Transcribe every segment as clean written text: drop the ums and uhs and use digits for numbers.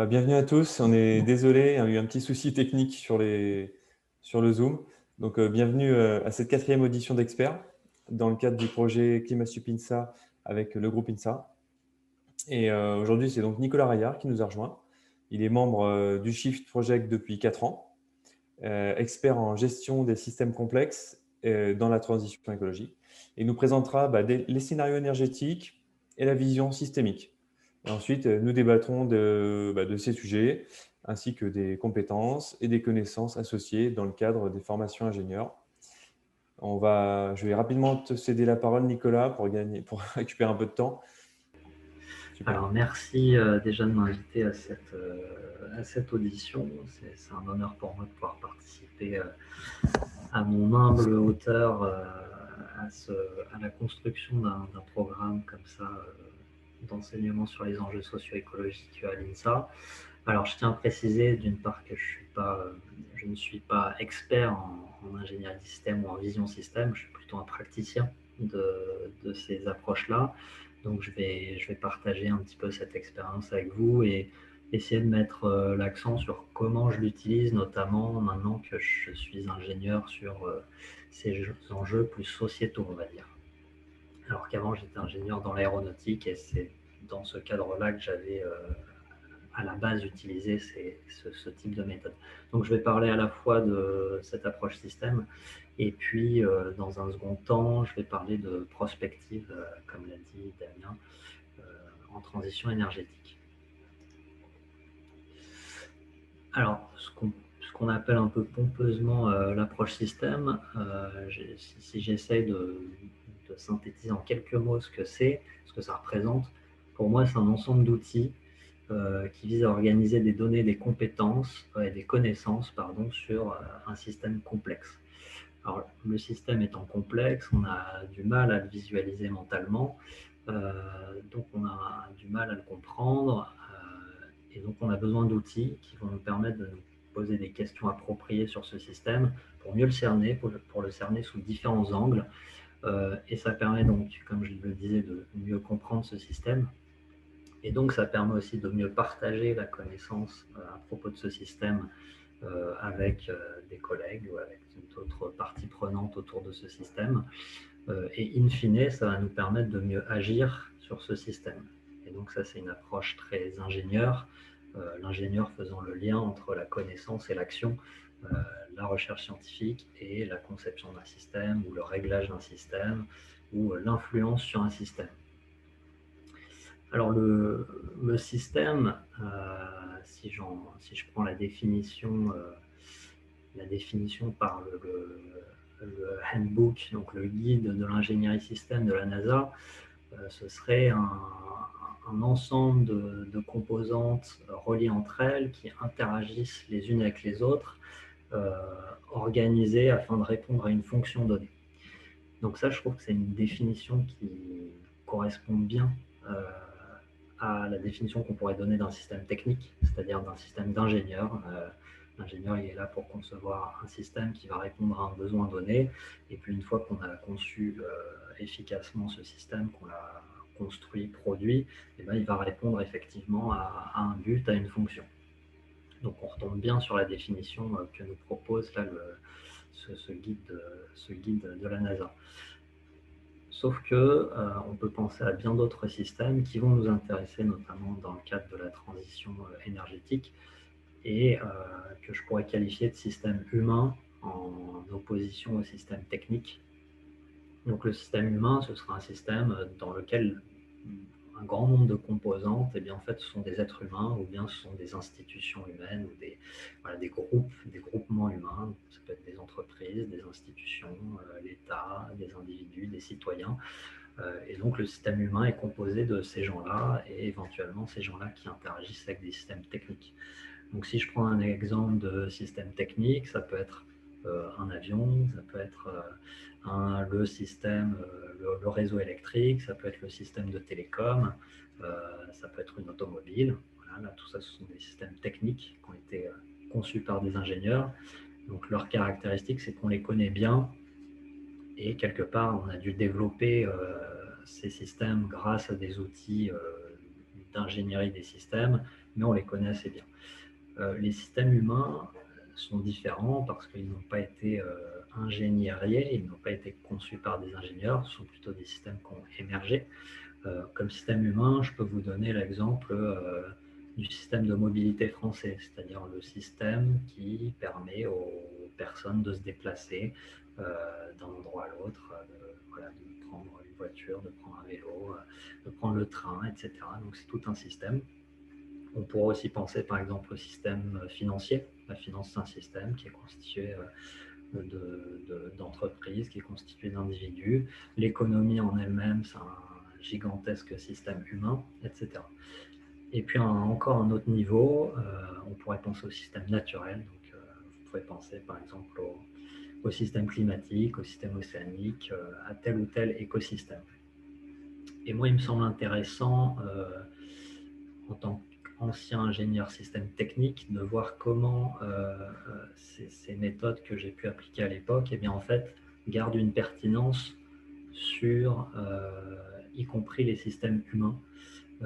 Bienvenue à tous. On est désolé, il y a eu un petit souci technique sur le Zoom. Donc, bienvenue à cette quatrième audition d'experts dans le cadre du projet ClimatSup INSA avec le groupe INSA. Et aujourd'hui, c'est donc Nicolas Raillard qui nous a rejoint. Il est membre du Shift Project depuis 4 ans, expert en gestion des systèmes complexes dans la transition écologique. Il nous présentera les scénarios énergétiques et la vision systémique. Et ensuite, nous débattrons de ces sujets, ainsi que des compétences et des connaissances associées dans le cadre des formations ingénieurs. Je vais rapidement te céder la parole, Nicolas, pour récupérer un peu de temps. Super. Alors, merci déjà de m'inviter à cette audition. C'est un honneur pour moi de pouvoir participer à mon humble hauteur à la construction d'un programme comme ça d'enseignement sur les enjeux socio-écologiques à l'INSA. Alors, je tiens à préciser d'une part que je ne suis pas expert en ingénierie système ou en vision système, je suis plutôt un praticien de ces approches-là. Donc, je vais partager un petit peu cette expérience avec vous et essayer de mettre l'accent sur comment je l'utilise, notamment maintenant que je suis ingénieur sur ces enjeux plus sociétaux, on va dire. Alors qu'avant, j'étais ingénieur dans l'aéronautique et c'est dans ce cadre-là que j'avais à la base utilisé ce type de méthode. Donc, je vais parler à la fois de cette approche système et puis, dans un second temps, je vais parler de prospective, comme l'a dit Damien, en transition énergétique. Alors, ce qu'on appelle un peu pompeusement l'approche système, si j'essaye de synthétiser en quelques mots ce que c'est, ce que ça représente, pour moi, c'est un ensemble d'outils qui vise à organiser des données, des compétences et des connaissances sur un système complexe. Alors, le système étant complexe, on a du mal à le visualiser mentalement, donc on a du mal à le comprendre, et donc on a besoin d'outils qui vont nous permettre de nous poser des questions appropriées sur ce système pour mieux le cerner, pour le cerner sous différents angles, et ça permet donc, comme je le disais, de mieux comprendre ce système. Et donc, ça permet aussi de mieux partager la connaissance à propos de ce système avec des collègues ou avec d'autres parties prenantes autour de ce système. Et in fine, ça va nous permettre de mieux agir sur ce système. Et donc, ça, c'est une approche très ingénieure. L'ingénieur faisant le lien entre la connaissance et l'action, la recherche scientifique et la conception d'un système ou le réglage d'un système ou l'influence sur un système. Alors le système, si je prends la définition par le handbook, donc le guide de l'ingénierie système de la NASA, ce serait un ensemble de composantes reliées entre elles qui interagissent les unes avec les autres, organisées afin de répondre à une fonction donnée. Donc ça, je trouve que c'est une définition qui correspond bien à la définition qu'on pourrait donner d'un système technique, c'est-à-dire d'un système d'ingénieur. L'ingénieur, il est là pour concevoir un système qui va répondre à un besoin donné. Et puis, une fois qu'on a conçu efficacement ce système, qu'on l'a construit, produit, et bien, il va répondre effectivement à un but, à une fonction. Donc, on retombe bien sur la définition que nous propose là ce guide de la NASA. Sauf que on peut penser à bien d'autres systèmes qui vont nous intéresser, notamment dans le cadre de la transition énergétique, et que je pourrais qualifier de système humain en opposition au système technique. Donc le système humain, ce sera un système dans lequel un grand nombre de composantes, eh bien, en fait, ce sont des êtres humains ou bien ce sont des institutions humaines ou des groupes, des groupements humains. Ça peut être des entreprises, des institutions, l'État, des individus, des citoyens. Et donc le système humain est composé de ces gens-là et éventuellement ces gens-là qui interagissent avec des systèmes techniques. Donc si je prends un exemple de système technique, ça peut être un avion, ça peut être le système, le réseau électrique, ça peut être le système de télécom, ça peut être une automobile. Voilà, là, tout ça, ce sont des systèmes techniques qui ont été conçus par des ingénieurs. Donc leur caractéristique, c'est qu'on les connaît bien et quelque part, on a dû développer ces systèmes grâce à des outils d'ingénierie des systèmes, mais on les connaît assez bien. Les systèmes humains sont différents parce qu'ils n'ont pas été ingénieriers, ils n'ont pas été conçus par des ingénieurs, ce sont plutôt des systèmes qui ont émergé. Comme système humain, je peux vous donner l'exemple du système de mobilité français, c'est-à-dire le système qui permet aux personnes de se déplacer d'un endroit à l'autre, de prendre une voiture, de prendre un vélo, de prendre le train, etc. Donc c'est tout un système. On pourrait aussi penser par exemple au système financier. La finance, c'est un système qui est constitué d'entreprises, qui est constitué d'individus. L'économie en elle-même, c'est un gigantesque système humain, etc. Et puis encore un autre niveau, on pourrait penser au système naturel. Donc, vous pouvez penser par exemple au système climatique, au système océanique, à tel ou tel écosystème. Et moi, il me semble intéressant, en tant qu'ancien ingénieur système technique, de voir comment ces méthodes que j'ai pu appliquer à l'époque, eh bien, en fait, gardent une pertinence sur, y compris les systèmes humains,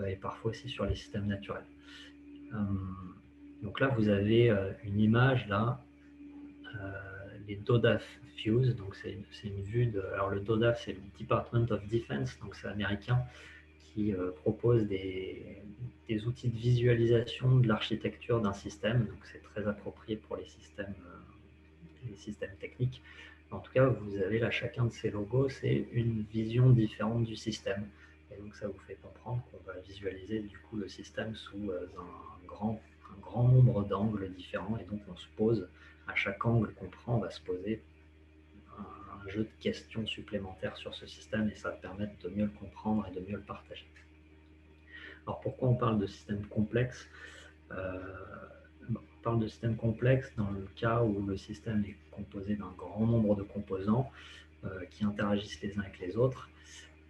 et parfois aussi sur les systèmes naturels. Donc là, vous avez une image là, les DODAF Fuse. Donc c'est une vue de. Alors le DODAF, c'est le Department of Defense, donc c'est américain, qui propose des outils de visualisation de l'architecture d'un système. Donc c'est très approprié pour les systèmes techniques. En tout cas, vous avez là chacun de ces logos, c'est une vision différente du système. Et donc ça vous fait comprendre qu'on va visualiser du coup le système sous un grand nombre d'angles différents. Et donc on se pose, à chaque angle qu'on prend, on va se poser un jeu de questions supplémentaires sur ce système, et ça va permettre de mieux le comprendre et de mieux le partager. Alors pourquoi on parle de système complexe? On parle de système complexe dans le cas où le système est composé d'un grand nombre de composants qui interagissent les uns avec les autres.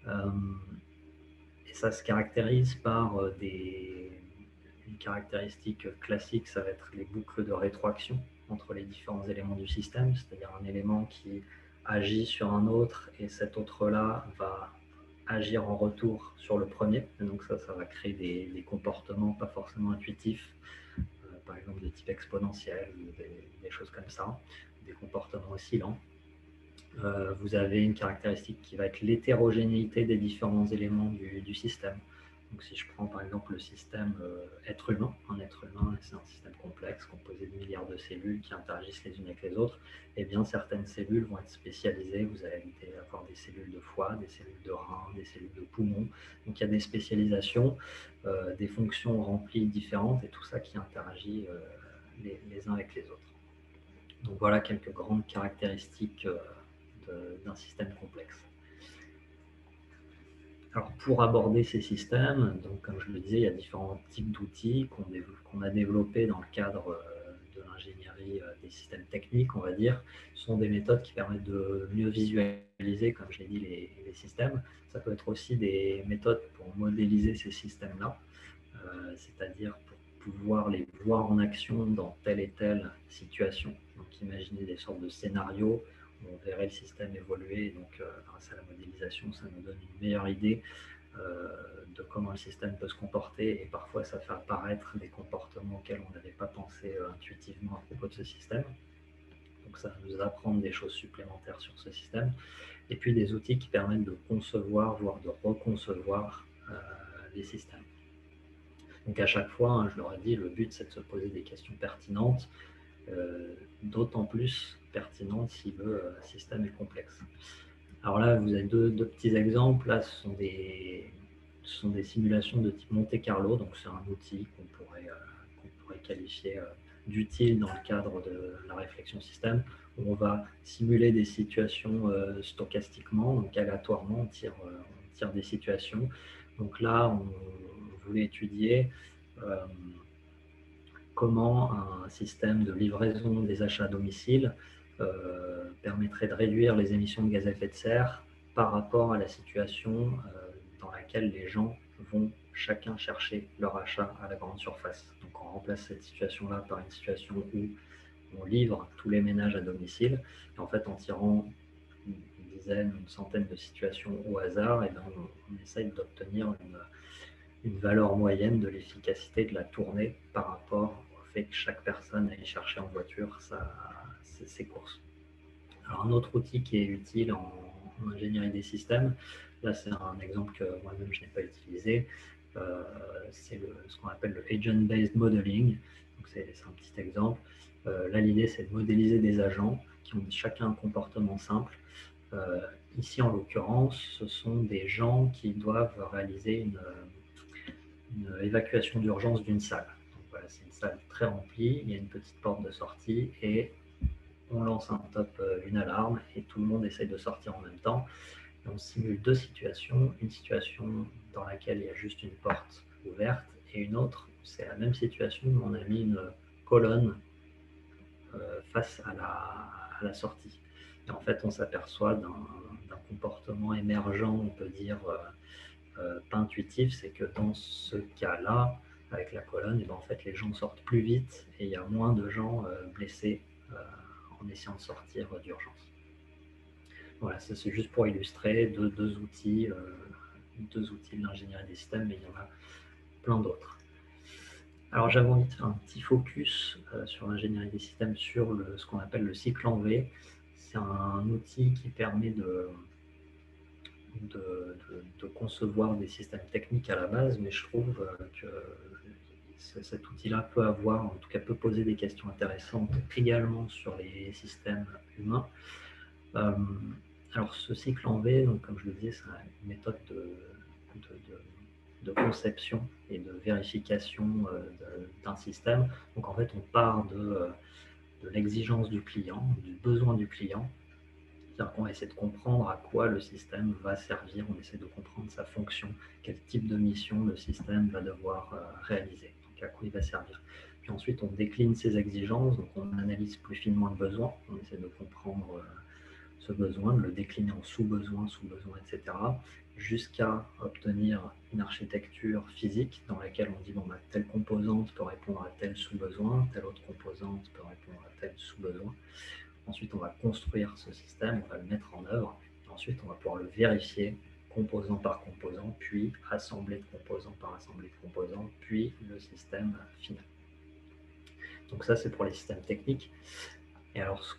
Et ça se caractérise par une caractéristique classique, ça va être les boucles de rétroaction entre les différents éléments du système, c'est-à-dire un élément qui agit sur un autre et cet autre-là va agir en retour sur le premier. Et donc ça va créer des comportements pas forcément intuitifs, par exemple de type exponentiel ou des choses comme ça, des comportements oscillants. Vous avez une caractéristique qui va être l'hétérogénéité des différents éléments du système. Donc si je prends par exemple le système être humain, un être humain, c'est un système complexe composé de milliards de cellules qui interagissent les unes avec les autres, et bien certaines cellules vont être spécialisées. Vous allez avoir des cellules de foie, des cellules de rein, des cellules de poumon. Donc il y a des spécialisations, des fonctions remplies différentes, et tout ça qui interagit les uns avec les autres. Donc voilà quelques grandes caractéristiques d'un système complexe. Alors pour aborder ces systèmes, donc comme je le disais, il y a différents types d'outils qu'on a développés dans le cadre de l'ingénierie des systèmes techniques, on va dire. Ce sont des méthodes qui permettent de mieux visualiser, comme je l'ai dit, les systèmes. Ça peut être aussi des méthodes pour modéliser ces systèmes-là, c'est-à-dire pour pouvoir les voir en action dans telle et telle situation. Donc imaginer des sortes de scénarios, on verrait le système évoluer. Donc, grâce à la modélisation, ça nous donne une meilleure idée de comment le système peut se comporter, et parfois ça fait apparaître des comportements auxquels on n'avait pas pensé intuitivement à propos de ce système. Donc ça va nous apprendre des choses supplémentaires sur ce système. Et puis des outils qui permettent de concevoir, voire de reconcevoir les systèmes. Donc à chaque fois, je leur ai dit, le but c'est de se poser des questions pertinentes, d'autant plus pertinente si le système est complexe. Alors là, vous avez deux petits exemples. Là, ce sont des simulations de type Monte Carlo. Donc c'est un outil qu'on pourrait qualifier d'utile dans le cadre de la réflexion système, où on va simuler des situations stochastiquement, donc aléatoirement, on tire des situations. Donc là, on voulait étudier comment un système de livraison des achats à domicile permettrait de réduire les émissions de gaz à effet de serre par rapport à la situation dans laquelle les gens vont chacun chercher leur achat à la grande surface. Donc on remplace cette situation-là par une situation où on livre tous les ménages à domicile, et en fait en tirant une dizaine, une centaine de situations au hasard, et bien on essaye d'obtenir une valeur moyenne de l'efficacité de la tournée par rapport au fait que chaque personne aille chercher en voiture ses courses. Alors, un autre outil qui est utile en ingénierie des systèmes, là c'est un exemple que moi-même je n'ai pas utilisé, c'est ce qu'on appelle le Agent-Based Modeling. Donc c'est un petit exemple. Là l'idée c'est de modéliser des agents qui ont chacun un comportement simple. Ici en l'occurrence, ce sont des gens qui doivent réaliser une évacuation d'urgence d'une salle. Donc voilà, c'est une salle très remplie, il y a une petite porte de sortie et on lance une alarme et tout le monde essaye de sortir en même temps. Et on simule deux situations, une situation dans laquelle il y a juste une porte ouverte et une autre, c'est la même situation, mais on a mis une colonne face à la sortie. Et en fait, on s'aperçoit d'un comportement émergent, on peut dire pas intuitif, c'est que dans ce cas-là, avec la colonne, et ben, en fait, les gens sortent plus vite et il y a moins de gens blessés en essayant de sortir d'urgence. Voilà, ça c'est juste pour illustrer deux outils de l'ingénierie des systèmes, mais il y en a plein d'autres. Alors j'avais envie de faire un petit focus sur l'ingénierie des systèmes sur ce qu'on appelle le cycle en V. C'est un outil qui permet de concevoir des systèmes techniques à la base, mais je trouve que cet outil-là peut avoir, en tout cas peut poser des questions intéressantes également sur les systèmes humains. Alors ce cycle en V, donc, comme je le disais, c'est une méthode de conception et de vérification d'un système. Donc en fait, on part de l'exigence du client, du besoin du client. C'est-à-dire qu'on va essayer de comprendre à quoi le système va servir, on essaie de comprendre sa fonction, quel type de mission le système va devoir réaliser, donc à quoi il va servir. Puis ensuite, on décline ces exigences, donc on analyse plus finement le besoin, on essaie de comprendre ce besoin, de le décliner en sous-besoins, etc., jusqu'à obtenir une architecture physique dans laquelle on dit bon, bah, telle composante peut répondre à tel sous-besoin, telle autre composante peut répondre à tel sous-besoin. Ensuite, on va construire ce système, on va le mettre en œuvre, et ensuite on va pouvoir le vérifier composant par composant, puis assemblée de composants par assemblée de composants, puis le système final. Donc ça, c'est pour les systèmes techniques. Et alors,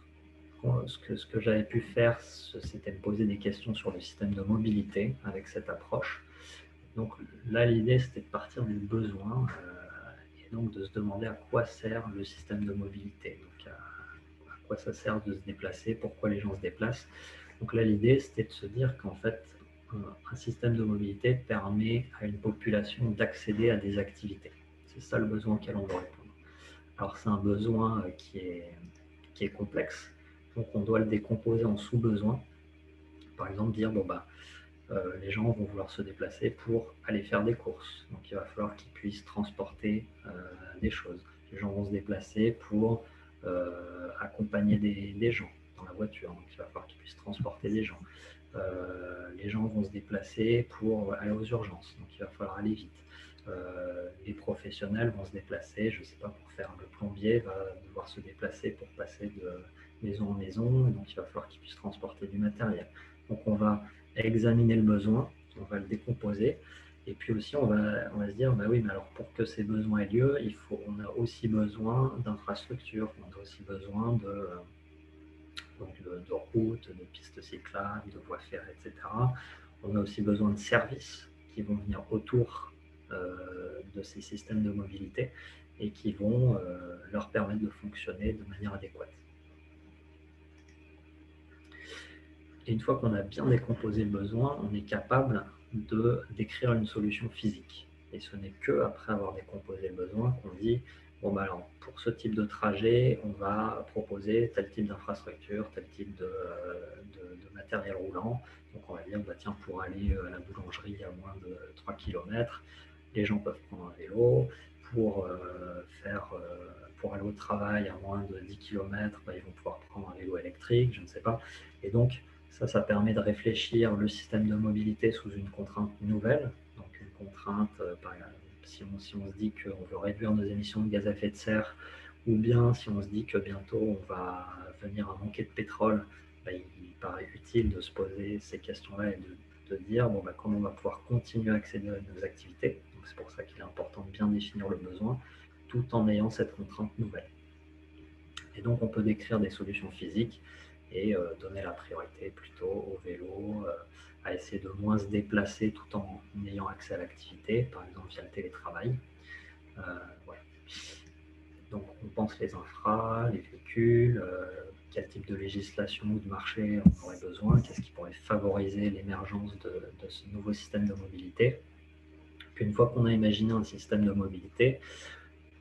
ce que j'avais pu faire, c'était me poser des questions sur le système de mobilité avec cette approche. Donc là, l'idée, c'était de partir du besoin et donc de se demander à quoi sert le système de mobilité. Donc, à quoi ça sert de se déplacer, pourquoi les gens se déplacent. Donc là, l'idée, c'était de se dire qu'en fait, un système de mobilité permet à une population d'accéder à des activités. C'est ça le besoin auquel on doit répondre. Alors c'est un besoin qui est complexe, donc on doit le décomposer en sous-besoins. Par exemple, dire bon bah les gens vont vouloir se déplacer pour aller faire des courses, donc il va falloir qu'ils puissent transporter des choses. Les gens vont se déplacer pour accompagner des gens dans la voiture, donc il va falloir qu'ils puissent transporter des gens. Les gens vont se déplacer pour aller aux urgences, donc il va falloir aller vite. Les professionnels vont se déplacer, je ne sais pas, pour faire le plombier va devoir se déplacer pour passer de maison en maison, donc il va falloir qu'il puisse transporter du matériel. Donc on va examiner le besoin, on va le décomposer, et puis aussi on va se dire, bah oui, mais alors pour que ces besoins aient lieu, on a aussi besoin d'infrastructures, on a aussi besoin de routes, de pistes cyclables, de voies ferrées, etc. On a aussi besoin de services qui vont venir autour de ces systèmes de mobilité et qui vont leur permettre de fonctionner de manière adéquate. Et une fois qu'on a bien décomposé le besoin, on est capable de décrire une solution physique. Et ce n'est que après avoir décomposé le besoin qu'on dit bon, bah alors, pour ce type de trajet, on va proposer tel type d'infrastructure, tel type de matériel roulant. Donc on va dire bah, tiens, pour aller à la boulangerie à moins de 3 km, les gens peuvent prendre un vélo. Pour aller au travail à moins de 10 km, bah, ils vont pouvoir prendre un vélo électrique, je ne sais pas. Et donc, ça permet de réfléchir le système de mobilité sous une contrainte nouvelle. Donc une contrainte, par exemple, si on se dit qu'on veut réduire nos émissions de gaz à effet de serre, ou bien si on se dit que bientôt on va venir à manquer de pétrole, bah, il paraît utile de se poser ces questions-là et de dire bon, bah, comment on va pouvoir continuer à accéder à nos activités. Donc Donc c'est pour ça qu'il est important de bien définir le besoin tout en ayant cette contrainte nouvelle. Et donc on peut décrire des solutions physiques et donner la priorité plutôt au vélo, à essayer de moins se déplacer tout en ayant accès à l'activité, par exemple via le télétravail. Voilà. Donc on pense les infras, les véhicules, quel type de législation ou de marché on aurait besoin, qu'est-ce qui pourrait favoriser l'émergence de ce nouveau système de mobilité. Puis une fois qu'on a imaginé un système de mobilité,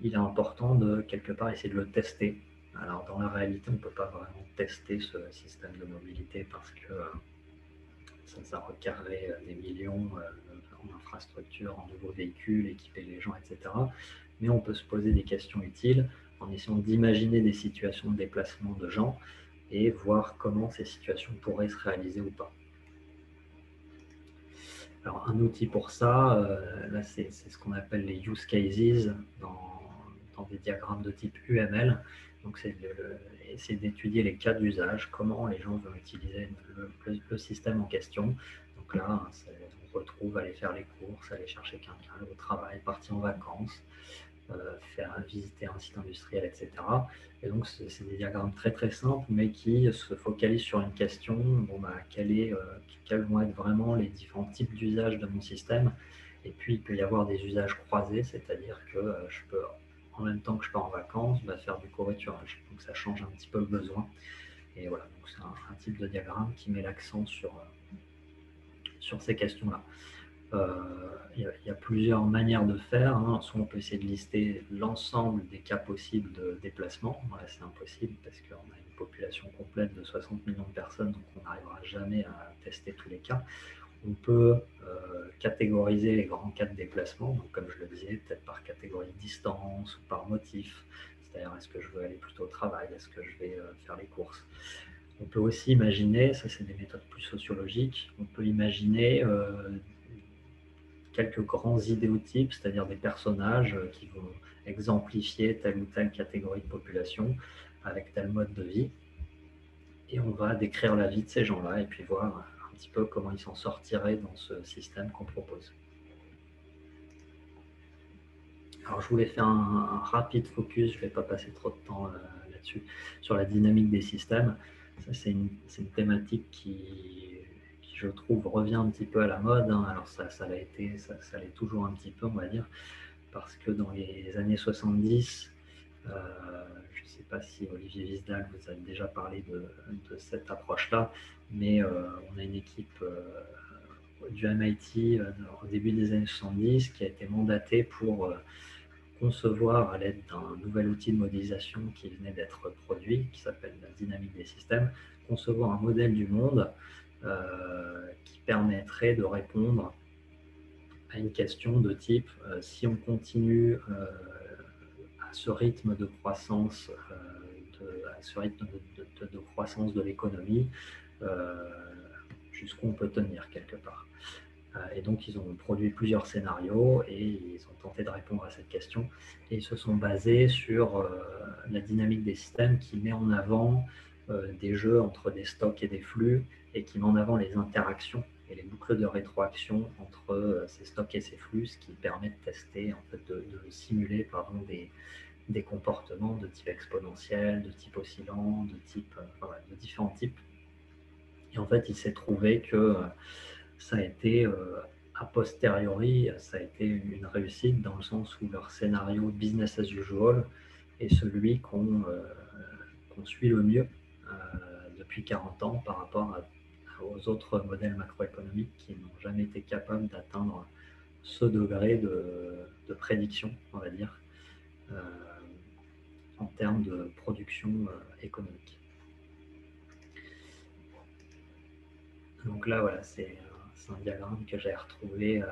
il est important de quelque part essayer de le tester. Alors dans la réalité, on ne peut pas vraiment tester ce système de mobilité parce que ça requerrait des millions en infrastructures, en nouveaux véhicules, équiper les gens, etc. Mais on peut se poser des questions utiles en essayant d'imaginer des situations de déplacement de gens et voir comment ces situations pourraient se réaliser ou pas. Alors un outil pour ça, là c'est ce qu'on appelle les use cases dans des diagrammes de type UML. Donc c'est essayer d'étudier les cas d'usage, comment les gens vont utiliser le système en question. Donc là, on retrouve aller faire les courses, aller chercher quelqu'un au travail, partir en vacances, faire visiter un site industriel, etc. Et donc c'est des diagrammes très très simples, mais qui se focalisent sur une question, bon, bah, quels vont être vraiment les différents types d'usages de mon système. Et puis il peut y avoir des usages croisés, c'est-à-dire que je peux, en même temps que je pars en vacances, faire du covoiturage. Donc ça change un petit peu le besoin. Et voilà, donc c'est un type de diagramme qui met l'accent sur ces questions-là. Il y a plusieurs manières de faire. Soit on peut essayer de lister l'ensemble des cas possibles de déplacement. Voilà, c'est impossible parce qu'on a une population complète de 60 millions de personnes, donc on n'arrivera jamais à tester tous les cas. On peut catégoriser les grands cas de déplacement, donc comme je le disais, peut-être par catégorie de distance ou par motif. C'est-à-dire, est-ce que je veux aller plutôt au travail, est-ce que je vais faire les courses. On peut aussi imaginer, ça c'est des méthodes plus sociologiques, on peut imaginer quelques grands idéotypes, c'est-à-dire des personnages qui vont exemplifier telle ou telle catégorie de population avec tel mode de vie. Et on va décrire la vie de ces gens-là et puis voir un petit peu comment ils s'en sortiraient dans ce système qu'on propose. Alors je voulais faire un rapide focus, je ne vais pas passer trop de temps là-dessus, sur la dynamique des systèmes. Ça, c'est une thématique qui, je trouve, revient un petit peu à la mode. Alors ça l'est toujours un petit peu, on va dire, parce que dans les années 70, je ne sais pas si Olivier Wiesdal vous a déjà parlé de cette approche-là, mais on a une équipe du MIT au début des années 70 qui a été mandatée pour concevoir à l'aide d'un nouvel outil de modélisation qui venait d'être produit, qui s'appelle la dynamique des systèmes, concevoir un modèle du monde qui permettrait de répondre à une question de type si on continue à ce rythme de croissance, de croissance de l'économie, jusqu'où on peut tenir quelque part. Et donc, ils ont produit plusieurs scénarios et ils ont tenté de répondre à cette question. Et ils se sont basés sur la dynamique des systèmes qui met en avant des jeux entre des stocks et des flux et qui met en avant les interactions et les boucles de rétroaction entre ces stocks et ces flux, ce qui permet de tester, en fait, de simuler des comportements de type exponentiel, de type oscillant, de différents types. Et en fait, il s'est trouvé que ça a été, a posteriori, ça a été une réussite dans le sens où leur scénario business as usual est celui qu'on suit le mieux depuis 40 ans par rapport aux autres modèles macroéconomiques qui n'ont jamais été capables d'atteindre ce degré de prédiction, on va dire, en termes de production économique. Donc là, voilà, c'est un diagramme que j'ai retrouvé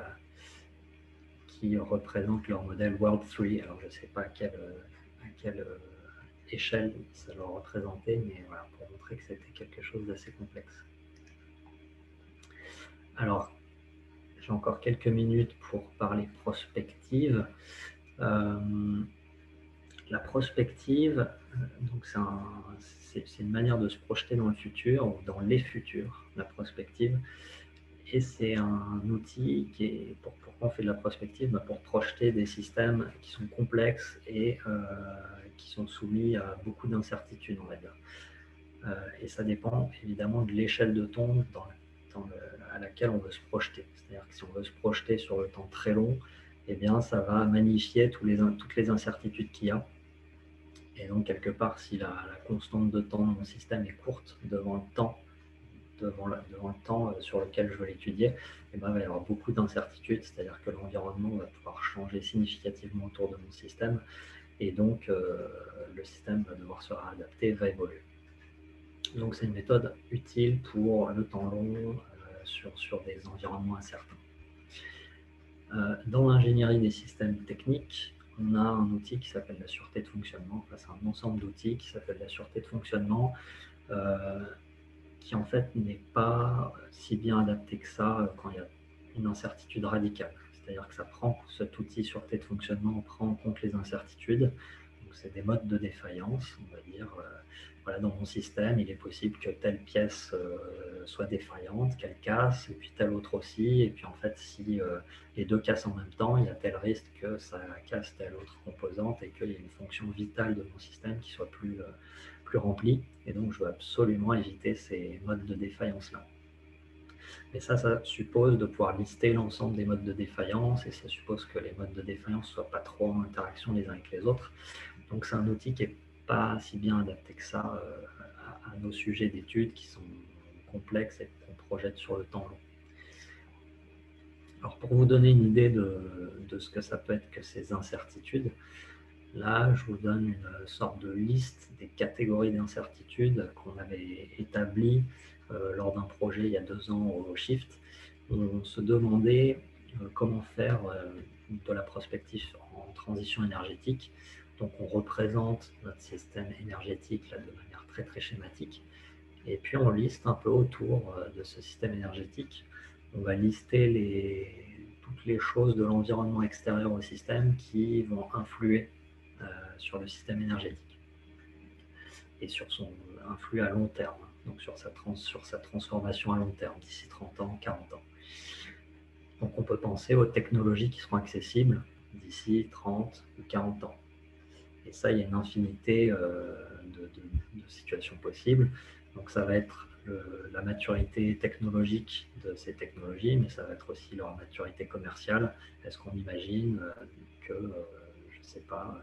qui représente leur modèle World 3. Alors, je ne sais pas à quelle échelle ça doit représenter, mais voilà, pour montrer que c'était quelque chose d'assez complexe. Alors, j'ai encore quelques minutes pour parler prospective. La prospective, donc c'est une manière de se projeter dans le futur ou dans les futurs, la prospective. Et c'est un outil qui est, pourquoi on fait de la prospective? Pour projeter des systèmes qui sont complexes et qui sont soumis à beaucoup d'incertitudes, on va dire. Et ça dépend évidemment de l'échelle de temps à laquelle on veut se projeter. C'est-à-dire que si on veut se projeter sur le temps très long, eh bien, ça va magnifier toutes les incertitudes qu'il y a. Et donc, quelque part, si la constante de temps de mon système est courte devant le temps, sur lequel je veux l'étudier, eh ben, il va y avoir beaucoup d'incertitudes, c'est-à-dire que l'environnement va pouvoir changer significativement autour de mon système, et donc le système va devoir se réadapter, va évoluer. Donc c'est une méthode utile pour le temps long sur des environnements incertains. Dans l'ingénierie des systèmes techniques, on a un outil qui s'appelle la sûreté de fonctionnement. Enfin, c'est un ensemble d'outils qui s'appelle la sûreté de fonctionnement, qui en fait n'est pas si bien adapté que ça quand il y a une incertitude radicale. C'est-à-dire que cet outil sûreté de fonctionnement prend en compte les incertitudes. Donc c'est des modes de défaillance, on va dire. Voilà, dans mon système, il est possible que telle pièce soit défaillante, qu'elle casse, et puis telle autre aussi. Et puis en fait, si les deux cassent en même temps, il y a tel risque que ça casse telle autre composante et qu'il y ait une fonction vitale de mon système qui soit plus remplie. Et donc, je veux absolument éviter ces modes de défaillance-là. Et ça suppose de pouvoir lister l'ensemble des modes de défaillance, et ça suppose que les modes de défaillance ne soient pas trop en interaction les uns avec les autres. Donc c'est un outil qui n'est pas si bien adapté que ça à nos sujets d'études qui sont complexes et qu'on projette sur le temps long. Alors pour vous donner une idée de ce que ça peut être que ces incertitudes, là je vous donne une sorte de liste des catégories d'incertitudes qu'on avait établies lors d'un projet il y a 2 ans au Shift. On se demandait comment faire de la prospective en transition énergétique. Donc on représente notre système énergétique là, de manière très très schématique. Et puis on liste un peu autour de ce système énergétique. On va lister toutes les choses de l'environnement extérieur au système qui vont influer sur le système énergétique et sur son influx à long terme, donc sur sa transformation à long terme, d'ici 30 ans, 40 ans. Donc on peut penser aux technologies qui seront accessibles d'ici 30 ou 40 ans. Et ça, il y a une infinité de situations possibles. Donc ça va être la maturité technologique de ces technologies, mais ça va être aussi leur maturité commerciale. Est-ce qu'on imagine que, je ne sais pas,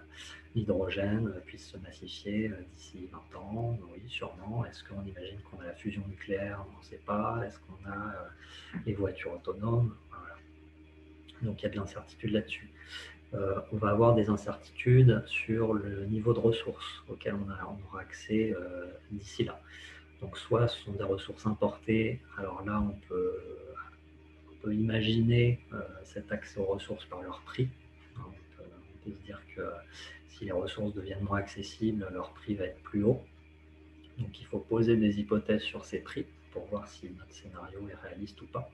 l'hydrogène puisse se massifier d'ici 20 ans? Oui, sûrement. Est-ce qu'on imagine qu'on a la fusion nucléaire? On ne sait pas. Est-ce qu'on a les voitures autonomes? Voilà. Donc il y a de l'incertitude là-dessus. On va avoir des incertitudes sur le niveau de ressources auxquelles on aura accès d'ici là. Donc soit ce sont des ressources importées, alors là on peut imaginer cet accès aux ressources par leur prix. On peut se dire que si les ressources deviennent moins accessibles, leur prix va être plus haut. Donc il faut poser des hypothèses sur ces prix pour voir si notre scénario est réaliste ou pas.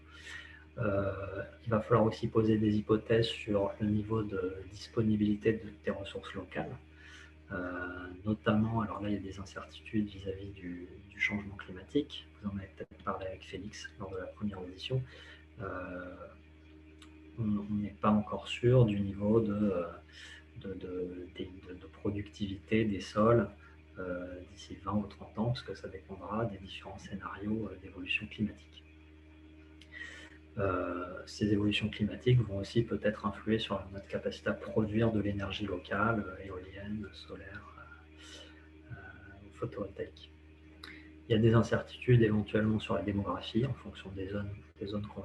Il va falloir aussi poser des hypothèses sur le niveau de disponibilité des ressources locales, notamment, alors là il y a des incertitudes vis-à-vis du changement climatique, vous en avez peut-être parlé avec Félix lors de la première audition. On n'est pas encore sûr du niveau de productivité des sols d'ici 20 ou 30 ans, parce que ça dépendra des différents scénarios d'évolution climatique. Ces évolutions climatiques vont aussi peut-être influer sur notre capacité à produire de l'énergie locale, éolienne, solaire, photovoltaïque. Il y a des incertitudes éventuellement sur la démographie en fonction des zones qu'on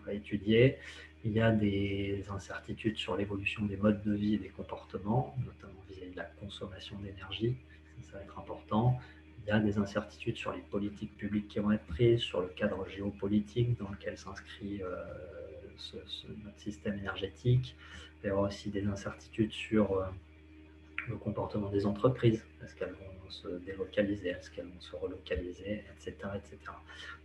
va étudier. Il y a des incertitudes sur l'évolution des modes de vie et des comportements, notamment vis-à-vis de la consommation d'énergie. Ça va être important. Il y a des incertitudes sur les politiques publiques qui vont être prises, sur le cadre géopolitique dans lequel s'inscrit notre système énergétique. Il y aura aussi des incertitudes sur le comportement des entreprises. Est-ce qu'elles vont se délocaliser? Est-ce qu'elles vont se relocaliser? Etc. etc.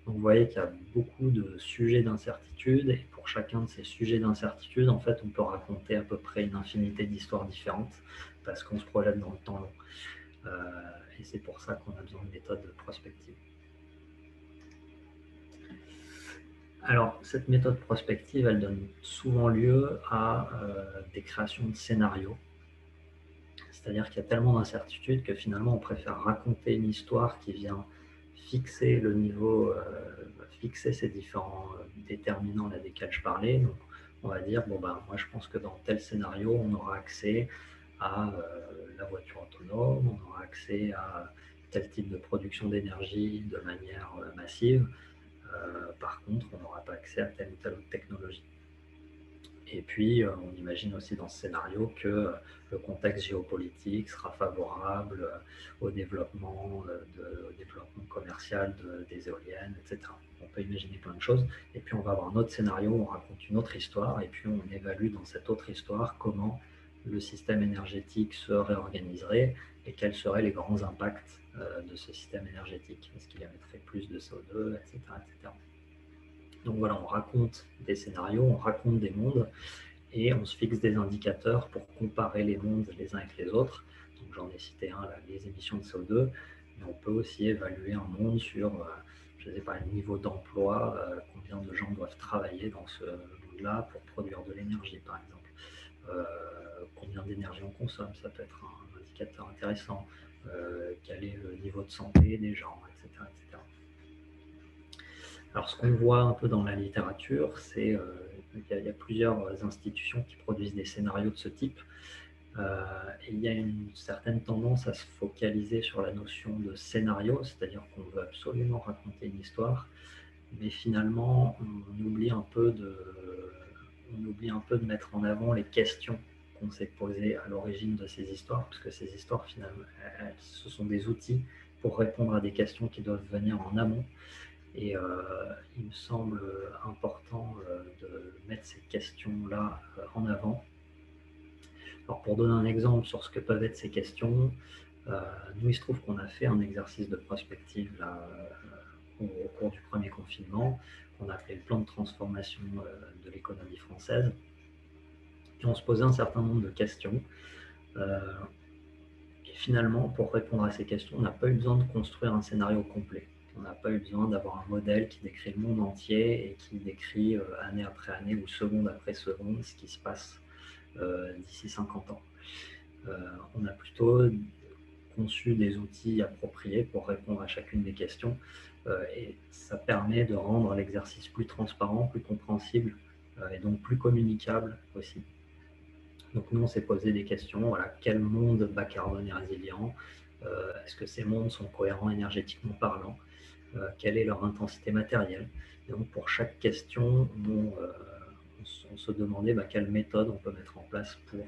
Donc vous voyez qu'il y a beaucoup de sujets d'incertitude, et pour chacun de ces sujets d'incertitude, en fait, on peut raconter à peu près une infinité d'histoires différentes parce qu'on se projette dans le temps long. Et c'est pour ça qu'on a besoin de méthodes prospectives. Alors, cette méthode prospective, elle donne souvent lieu à des créations de scénarios. C'est-à-dire qu'il y a tellement d'incertitudes que finalement, on préfère raconter une histoire qui vient fixer le niveau, fixer ces différents déterminants là, desquels je parlais. Donc, on va dire, bon, ben, moi, je pense que dans tel scénario, on aura accès à la voiture autonome, on aura accès à tel type de production d'énergie de manière massive. Par contre, on n'aura pas accès à telle ou telle autre technologie. Et puis, on imagine aussi dans ce scénario que le contexte géopolitique sera favorable au développement commercial des éoliennes, etc. On peut imaginer plein de choses. Et puis, on va avoir un autre scénario où on raconte une autre histoire. Et puis, on évalue dans cette autre histoire comment le système énergétique se réorganiserait et quels seraient les grands impacts de ce système énergétique. Est-ce qu'il émettrait plus de CO2, etc., etc. Donc voilà, on raconte des scénarios, on raconte des mondes et on se fixe des indicateurs pour comparer les mondes les uns avec les autres. Donc j'en ai cité un, là, les émissions de CO2, mais on peut aussi évaluer un monde sur, je ne sais pas, le niveau d'emploi, combien de gens doivent travailler dans ce monde-là pour produire de l'énergie, par exemple. Combien d'énergie on consomme, ça peut être un indicateur intéressant. Quel est le niveau de santé des gens, etc., etc. Alors, ce qu'on voit un peu dans la littérature, c'est qu'il y a plusieurs institutions qui produisent des scénarios de ce type. Et il y a une certaine tendance à se focaliser sur la notion de scénario, c'est-à-dire qu'on veut absolument raconter une histoire, mais finalement, on oublie un peu de mettre en avant les questions qu'on s'est posées à l'origine de ces histoires, parce que ces histoires, finalement, ce sont des outils pour répondre à des questions qui doivent venir en amont. Et il me semble important de mettre ces questions-là en avant. Alors pour donner un exemple sur ce que peuvent être ces questions, nous il se trouve qu'on a fait un exercice de prospective là, au cours du premier confinement, qu'on a appelé le plan de transformation de l'économie française. Et on se posait un certain nombre de questions. Euh, et finalement, pour répondre à ces questions, on n'a pas eu besoin de construire un scénario complet. On n'a pas eu besoin d'avoir un modèle qui décrit le monde entier et qui décrit année après année ou seconde après seconde ce qui se passe d'ici 50 ans. On a plutôt conçu des outils appropriés pour répondre à chacune des questions et ça permet de rendre l'exercice plus transparent, plus compréhensible et donc plus communicable aussi. Donc nous, on s'est posé des questions, voilà, quel monde bas carbone est résilient? Est-ce que ces mondes sont cohérents énergétiquement parlant? Quelle est leur intensité matérielle? Et donc pour chaque question, on se demandait quelle méthode on peut mettre en place pour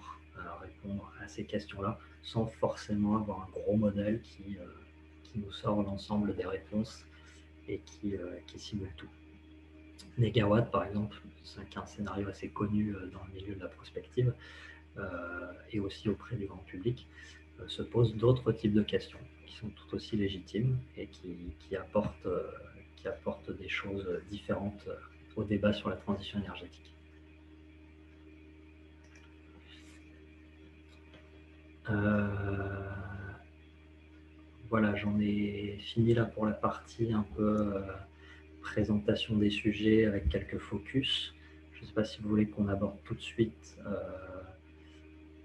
répondre à ces questions-là, sans forcément avoir un gros modèle qui nous sort l'ensemble des réponses et qui simule tout. Négawatt, par exemple, c'est un scénario assez connu dans le milieu de la prospective, et aussi auprès du grand public, se posent d'autres types de questions qui sont tout aussi légitimes et qui apportent des choses différentes au débat sur la transition énergétique. Voilà, j'en ai fini là pour la partie un peu présentation des sujets avec quelques focus. Je ne sais pas si vous voulez qu'on aborde tout de suite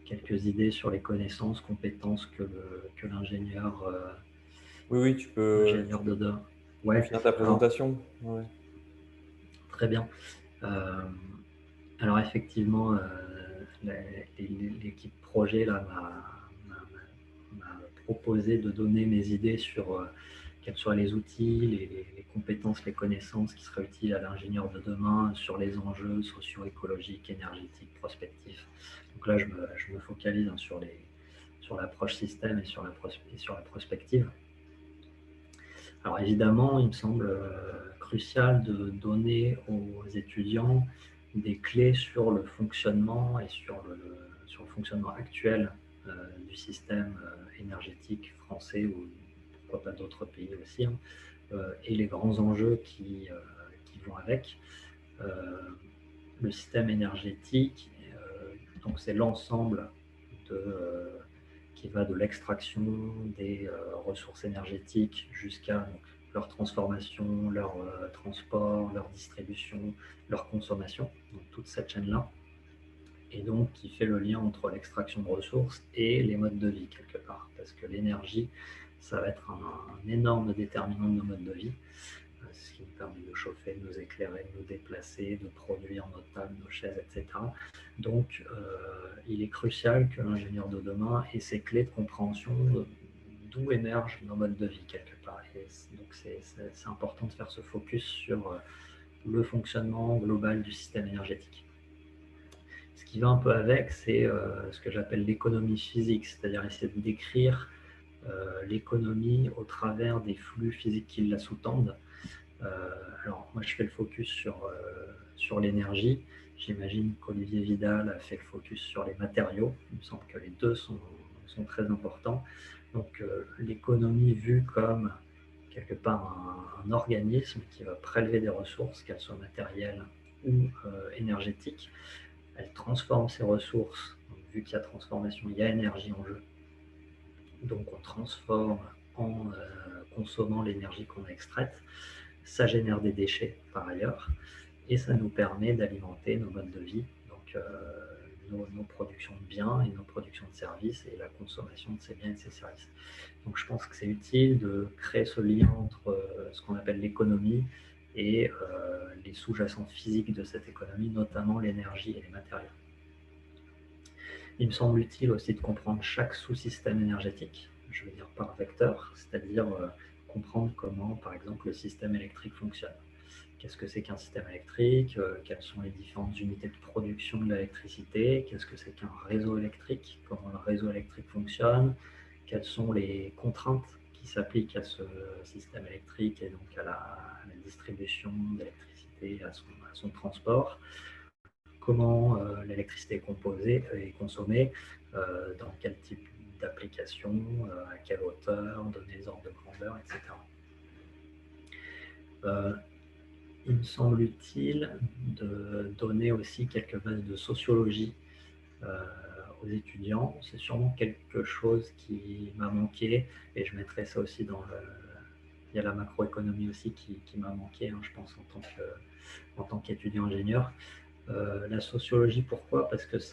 quelques idées sur les connaissances, compétences que l'ingénieur Oui, ingénieur de... tu peux Ouais, finir ta alors présentation. Ouais. très bien. Alors effectivement, l'équipe projet là m'a proposé de donner mes idées sur quels seraient les outils, les compétences, les connaissances qui seraient utiles à l'ingénieur de demain sur les enjeux socio-écologiques, énergétiques, prospectifs. Donc là, je me focalise sur l'approche système et sur la prospective. Alors évidemment, il me semble crucial de donner aux étudiants des clés sur le fonctionnement et sur le fonctionnement actuel du système énergétique français ou pourquoi pas d'autres pays aussi, hein, et les grands enjeux qui vont avec. Le système énergétique, donc c'est l'ensemble qui va de l'extraction des ressources énergétiques jusqu'à leur transformation, leur transport, leur distribution, leur consommation, donc toute cette chaîne-là, et donc qui fait le lien entre l'extraction de ressources et les modes de vie quelque part, parce que l'énergie, ça va être un énorme déterminant de nos modes de vie, ce qui nous permet de chauffer, de nous éclairer, de nous déplacer, de produire nos tables, nos chaises, etc. Donc, il est crucial que l'ingénieur de demain ait ces clés de compréhension d'où émergent nos modes de vie quelque part. Et donc, c'est important de faire ce focus sur le fonctionnement global du système énergétique. Ce qui va un peu avec, c'est ce que j'appelle l'économie physique, c'est-à-dire essayer de décrire l'économie au travers des flux physiques qui la sous-tendent. Alors, moi, je fais le focus sur l'énergie. J'imagine qu'Olivier Vidal a fait le focus sur les matériaux. Il me semble que les deux sont très importants. Donc, l'économie vue comme quelque part un organisme qui va prélever des ressources, qu'elles soient matérielles ou énergétiques. Elle transforme ses ressources. Donc, vu qu'il y a transformation, il y a énergie en jeu. Donc, on transforme en consommant l'énergie qu'on a extraite. Ça génère des déchets par ailleurs et ça nous permet d'alimenter nos modes de vie, donc nos productions de biens et nos productions de services et la consommation de ces biens et de ces services. Donc je pense que c'est utile de créer ce lien entre ce qu'on appelle l'économie et les sous-jacents physiques de cette économie, notamment l'énergie et les matériaux. Il me semble utile aussi de comprendre chaque sous-système énergétique, je veux dire par vecteur, c'est-à-dire comprendre comment, par exemple, le système électrique fonctionne. Qu'est-ce que c'est qu'un système électrique? Quelles sont les différentes unités de production de l'électricité? Qu'est-ce que c'est qu'un réseau électrique? Comment le réseau électrique fonctionne? Quelles sont les contraintes qui s'appliquent à ce système électrique et donc à la distribution d'électricité, à son transport? Comment l'électricité est composée et consommée, dans quel type d'application, à quelle hauteur, donner les ordres de grandeur, etc. Il me semble utile de donner aussi quelques bases de sociologie aux étudiants. C'est sûrement quelque chose qui m'a manqué et je mettrai ça aussi dans le... Il y a la macroéconomie aussi qui m'a manqué, hein, je pense, en tant qu'étudiant ingénieur. La sociologie, pourquoi? Parce que je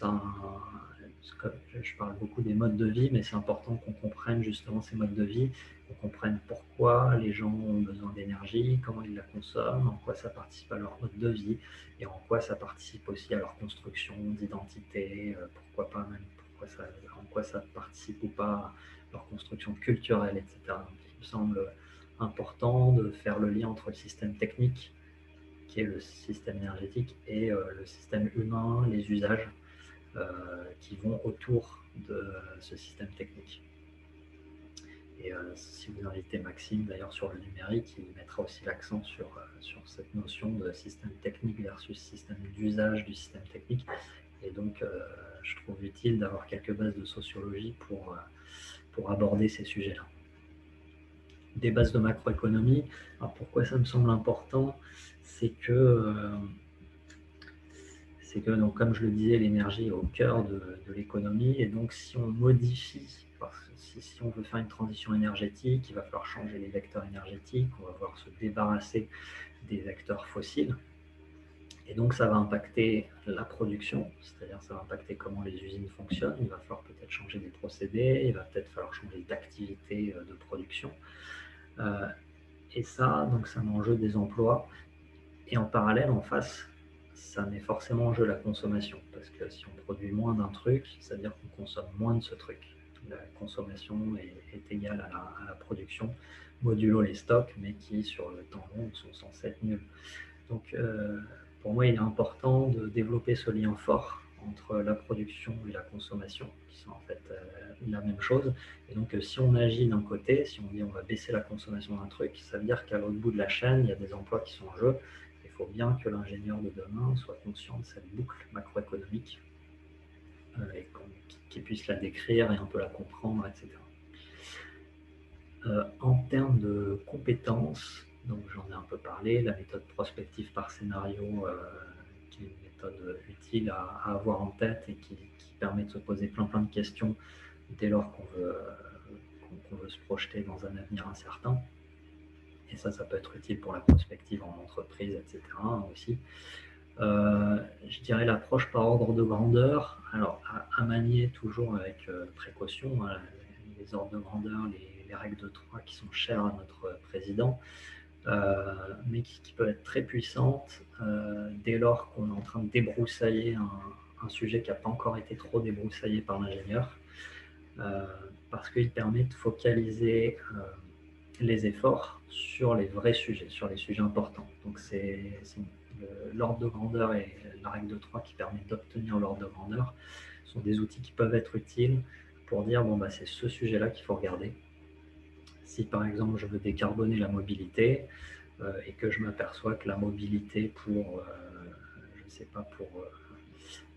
parle beaucoup des modes de vie, mais c'est important qu'on comprenne justement ces modes de vie, qu'on comprenne pourquoi les gens ont besoin d'énergie, comment ils la consomment, en quoi ça participe à leur mode de vie, et en quoi ça participe aussi à leur construction d'identité, pourquoi pas même, en quoi ça participe ou pas à leur construction culturelle, etc. Donc, il me semble important de faire le lien entre le système technique qui est le système énergétique et le système humain, les usages qui vont autour de ce système technique. Et si vous invitez Maxime d'ailleurs sur le numérique, il mettra aussi l'accent sur cette notion de système technique versus système d'usage du système technique. Et donc je trouve utile d'avoir quelques bases de sociologie pour aborder ces sujets-là. Des bases de macroéconomie. Alors pourquoi ça me semble important? C'est que donc, comme je le disais, l'énergie est au cœur de l'économie. Et donc, si on modifie, si on veut faire une transition énergétique, il va falloir changer les vecteurs énergétiques, on va devoir se débarrasser des vecteurs fossiles. Et donc, ça va impacter la production, c'est-à-dire ça va impacter comment les usines fonctionnent. Il va falloir peut-être changer des procédés, il va peut-être falloir changer d'activité de production. Et ça, donc, ça met en jeu des emplois. Et en parallèle, en face, ça met forcément en jeu la consommation, parce que si on produit moins d'un truc, c'est-à-dire qu'on consomme moins de ce truc. La consommation est égale à la production, modulo les stocks, mais qui, sur le temps long, sont censés être nuls. Donc, pour moi, il est important de développer ce lien fort entre la production et la consommation, qui sont en fait la même chose. Et donc, si on agit d'un côté, si on dit on va baisser la consommation d'un truc, ça veut dire qu'à l'autre bout de la chaîne, il y a des emplois qui sont en jeu. Il faut bien que l'ingénieur de demain soit conscient de cette boucle macroéconomique et qu'il puisse la décrire et un peu la comprendre, etc. En termes de compétences, donc j'en ai un peu parlé, la méthode prospective par scénario, qui est une méthode utile à avoir en tête et qui permet de se poser plein de questions dès lors qu'on veut se projeter dans un avenir incertain. Et ça peut être utile pour la prospective en entreprise, etc. aussi. Je dirais l'approche par ordre de grandeur, alors à manier toujours avec précaution, hein, les ordres de grandeur, les règles de 3 qui sont chères à notre président, mais qui peuvent être très puissantes dès lors qu'on est en train de débroussailler un sujet qui n'a pas encore été trop débroussaillé par l'ingénieur, parce qu'il permet de focaliser les efforts sur les vrais sujets, sur les sujets importants. Donc c'est l'ordre de grandeur et la règle de 3 qui permet d'obtenir l'ordre de grandeur sont des outils qui peuvent être utiles pour dire bon bah c'est ce sujet-là qu'il faut regarder. Si par exemple je veux décarboner la mobilité et que je m'aperçois que la mobilité pour je ne sais pas pour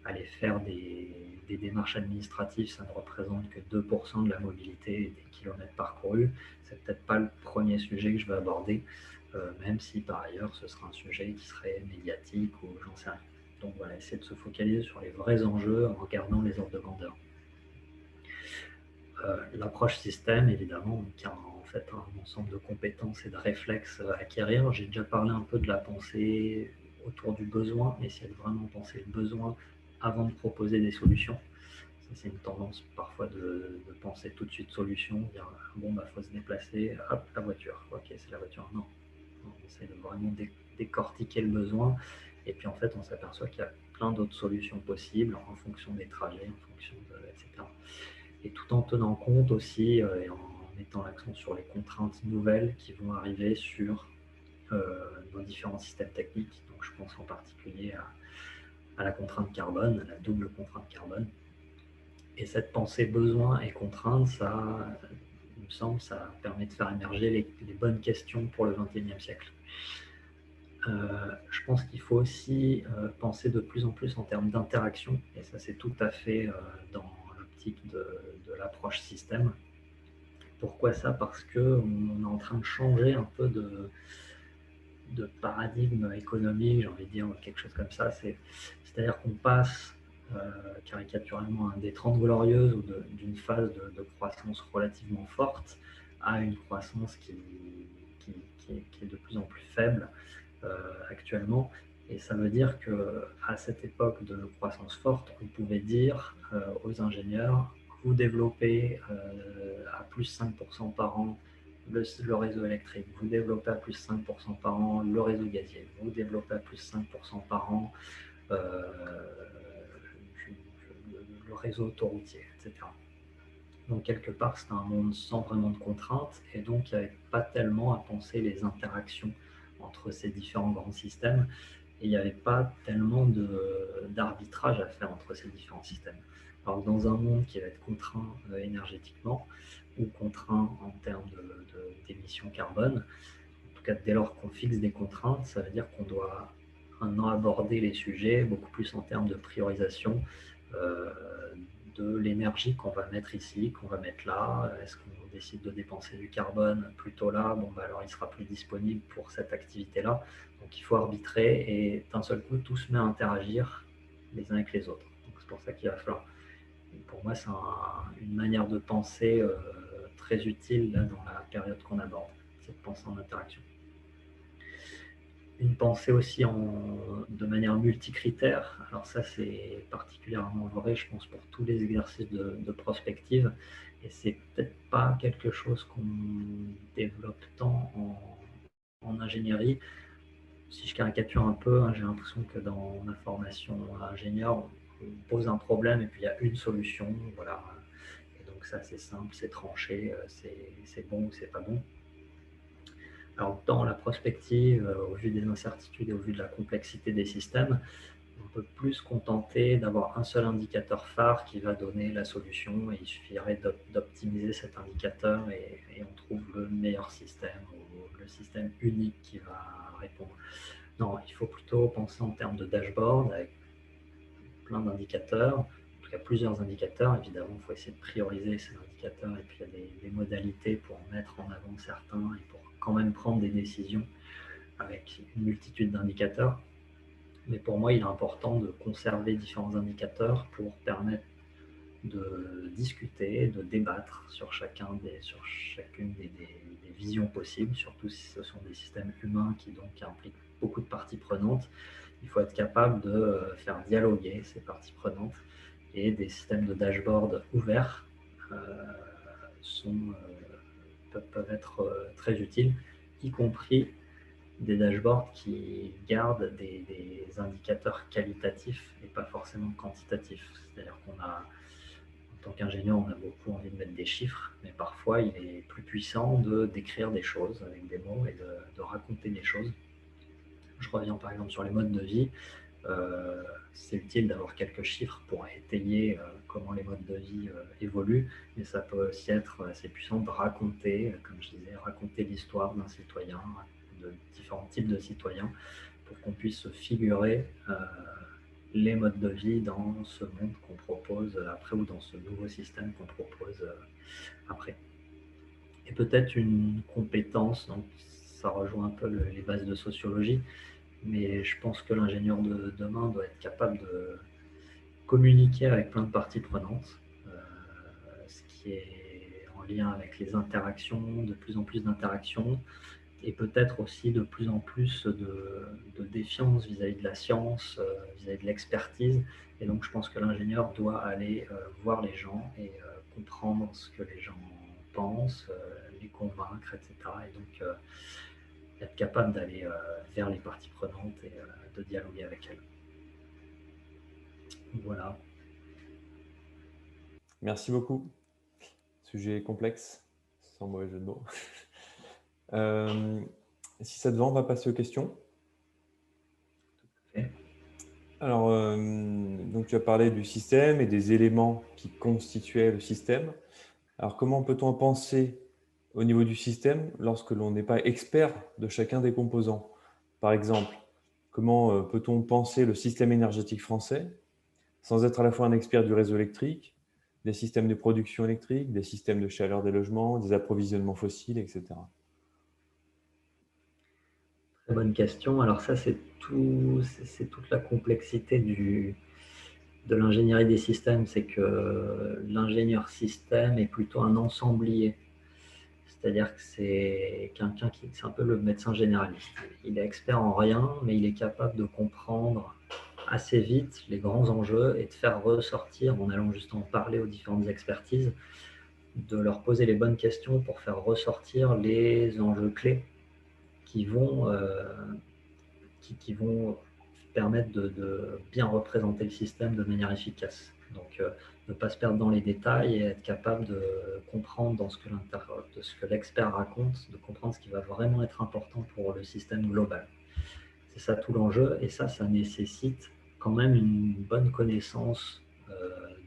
aller faire des démarches administratives, ça ne représente que 2% de la mobilité et des kilomètres parcourus, c'est peut-être pas le premier sujet que je vais aborder, même si par ailleurs ce sera un sujet qui serait médiatique ou j'en sais rien. Donc voilà, essayer de se focaliser sur les vrais enjeux en regardant les ordres de grandeur. L'approche système, évidemment, qui a en fait un ensemble de compétences et de réflexes à acquérir. J'ai déjà parlé un peu de la pensée autour du besoin, essayer de vraiment penser le besoin avant de proposer des solutions. Ça, c'est une tendance parfois de penser tout de suite solution, dire bon, bah, faut se déplacer, hop, la voiture. Ok, c'est la voiture. Non, on essaie de vraiment décortiquer le besoin. Et puis en fait, on s'aperçoit qu'il y a plein d'autres solutions possibles en fonction des trajets, en fonction de, etc. Et tout en tenant compte aussi et en mettant l'accent sur les contraintes nouvelles qui vont arriver sur nos différents systèmes techniques. Donc je pense en particulier à la contrainte carbone, à la double contrainte carbone. Et cette pensée besoin et contrainte, ça, il me semble, ça permet de faire émerger les bonnes questions pour le XXIe siècle. Je pense qu'il faut aussi penser de plus en plus en termes d'interaction, et ça c'est tout à fait dans l'optique de l'approche système. Pourquoi ça? Parce qu'on est en train de changer un peu de paradigme économique, j'ai envie de dire quelque chose comme ça. C'est-à-dire qu'on passe caricaturalement des 30 glorieuses ou d'une phase de croissance relativement forte à une croissance qui est de plus en plus faible actuellement. Et ça veut dire qu'à cette époque de croissance forte, on pouvait dire aux ingénieurs, vous développez à plus 5% par an le réseau électrique, vous développez à plus 5% par an le réseau gazier, vous développez à plus 5% par an le réseau autoroutier, etc. Donc quelque part, c'est un monde sans vraiment de contraintes et donc il n'y avait pas tellement à penser les interactions entre ces différents grands systèmes et il n'y avait pas tellement d'arbitrage à faire entre ces différents systèmes. Alors dans un monde qui va être contraint énergétiquement ou contraint en termes d'émissions carbone, en tout cas dès lors qu'on fixe des contraintes, ça veut dire qu'on doit maintenant aborder les sujets beaucoup plus en termes de priorisation de l'énergie qu'on va mettre ici, qu'on va mettre là. Est-ce qu'on décide de dépenser du carbone plutôt là? Bon, bah alors il sera plus disponible pour cette activité-là. Donc il faut arbitrer et d'un seul coup, tout se met à interagir les uns avec les autres. Donc c'est pour ça qu'il va falloir. Et pour moi, c'est une manière de penser très utile là, dans la période qu'on aborde, c'est de penser en interaction. Une pensée aussi de manière multicritère. Alors ça, c'est particulièrement vrai, je pense, pour tous les exercices de prospective. Et c'est peut-être pas quelque chose qu'on développe tant en ingénierie. Si je caricature un peu, hein, j'ai l'impression que dans ma formation ingénieur, on pose un problème et puis il y a une solution. Voilà. Et donc ça, c'est simple, c'est tranché, c'est bon ou c'est pas bon. Alors, dans la prospective, au vu des incertitudes et au vu de la complexité des systèmes, on peut plus se contenter d'avoir un seul indicateur phare qui va donner la solution et il suffirait d'optimiser cet indicateur et on trouve le meilleur système ou le système unique qui va répondre. Non, il faut plutôt penser en termes de dashboard avec plein d'indicateurs, en tout cas plusieurs indicateurs. Évidemment, il faut essayer de prioriser ces indicateurs et puis il y a des modalités pour mettre en avant certains et pour quand même prendre des décisions avec une multitude d'indicateurs. Mais pour moi, il est important de conserver différents indicateurs pour permettre de discuter, de débattre sur chacune des visions possibles, surtout si ce sont des systèmes humains qui donc impliquent beaucoup de parties prenantes. Il faut être capable de faire dialoguer ces parties prenantes et des systèmes de dashboard ouverts euh, peuvent être très utiles, y compris des dashboards qui gardent des indicateurs qualitatifs et pas forcément quantitatifs. C'est-à-dire qu'on a, en tant qu'ingénieur, on a beaucoup envie de mettre des chiffres, mais parfois il est plus puissant de d'écrire des choses avec des mots et de raconter des choses. Je reviens par exemple sur les modes de vie. Euh, c'est utile d'avoir quelques chiffres pour étayer comment les modes de vie évoluent, mais ça peut aussi être assez puissant de raconter, comme je disais, raconter l'histoire d'un citoyen, de différents types de citoyens, pour qu'on puisse se figurer les modes de vie dans ce monde qu'on propose après ou dans ce nouveau système qu'on propose après. Et peut-être une compétence, donc ça rejoint un peu les bases de sociologie, mais je pense que l'ingénieur de demain doit être capable de communiquer avec plein de parties prenantes, ce qui est en lien avec les interactions, de plus en plus d'interactions, et peut-être aussi de plus en plus de défiance vis-à-vis de la science, vis-à-vis de l'expertise. Et donc je pense que l'ingénieur doit aller voir les gens et comprendre ce que les gens pensent, les convaincre, etc. Et donc être capable d'aller vers les parties prenantes et de dialoguer avec elles. Voilà. Merci beaucoup. Sujet complexe, sans mauvais jeu de mots. Euh, Si ça te va, on va passer aux questions. Et Alors, donc tu as parlé du système et des éléments qui constituaient le système. Alors, comment peut-on en penser au niveau du système lorsque l'on n'est pas expert de chacun des composants? Par exemple, comment peut-on penser le système énergétique français sans être à la fois un expert du réseau électrique, des systèmes de production électrique, des systèmes de chaleur des logements, des approvisionnements fossiles, etc. très bonne question. Alors ça, c'est toute la complexité de l'ingénierie des systèmes. C'est que l'ingénieur système est plutôt un ensemblier. C'est-à-dire que c'est un peu le médecin généraliste. Il est expert en rien, mais il est capable de comprendre assez vite les grands enjeux et de faire ressortir, en allant justement parler aux différentes expertises, de leur poser les bonnes questions pour faire ressortir les enjeux clés qui vont, qui vont permettre de bien représenter le système de manière efficace. Donc, ne pas se perdre dans les détails et être capable de comprendre de ce que l'expert raconte, de comprendre ce qui va vraiment être important pour le système global. C'est ça tout l'enjeu, et ça nécessite quand même une bonne connaissance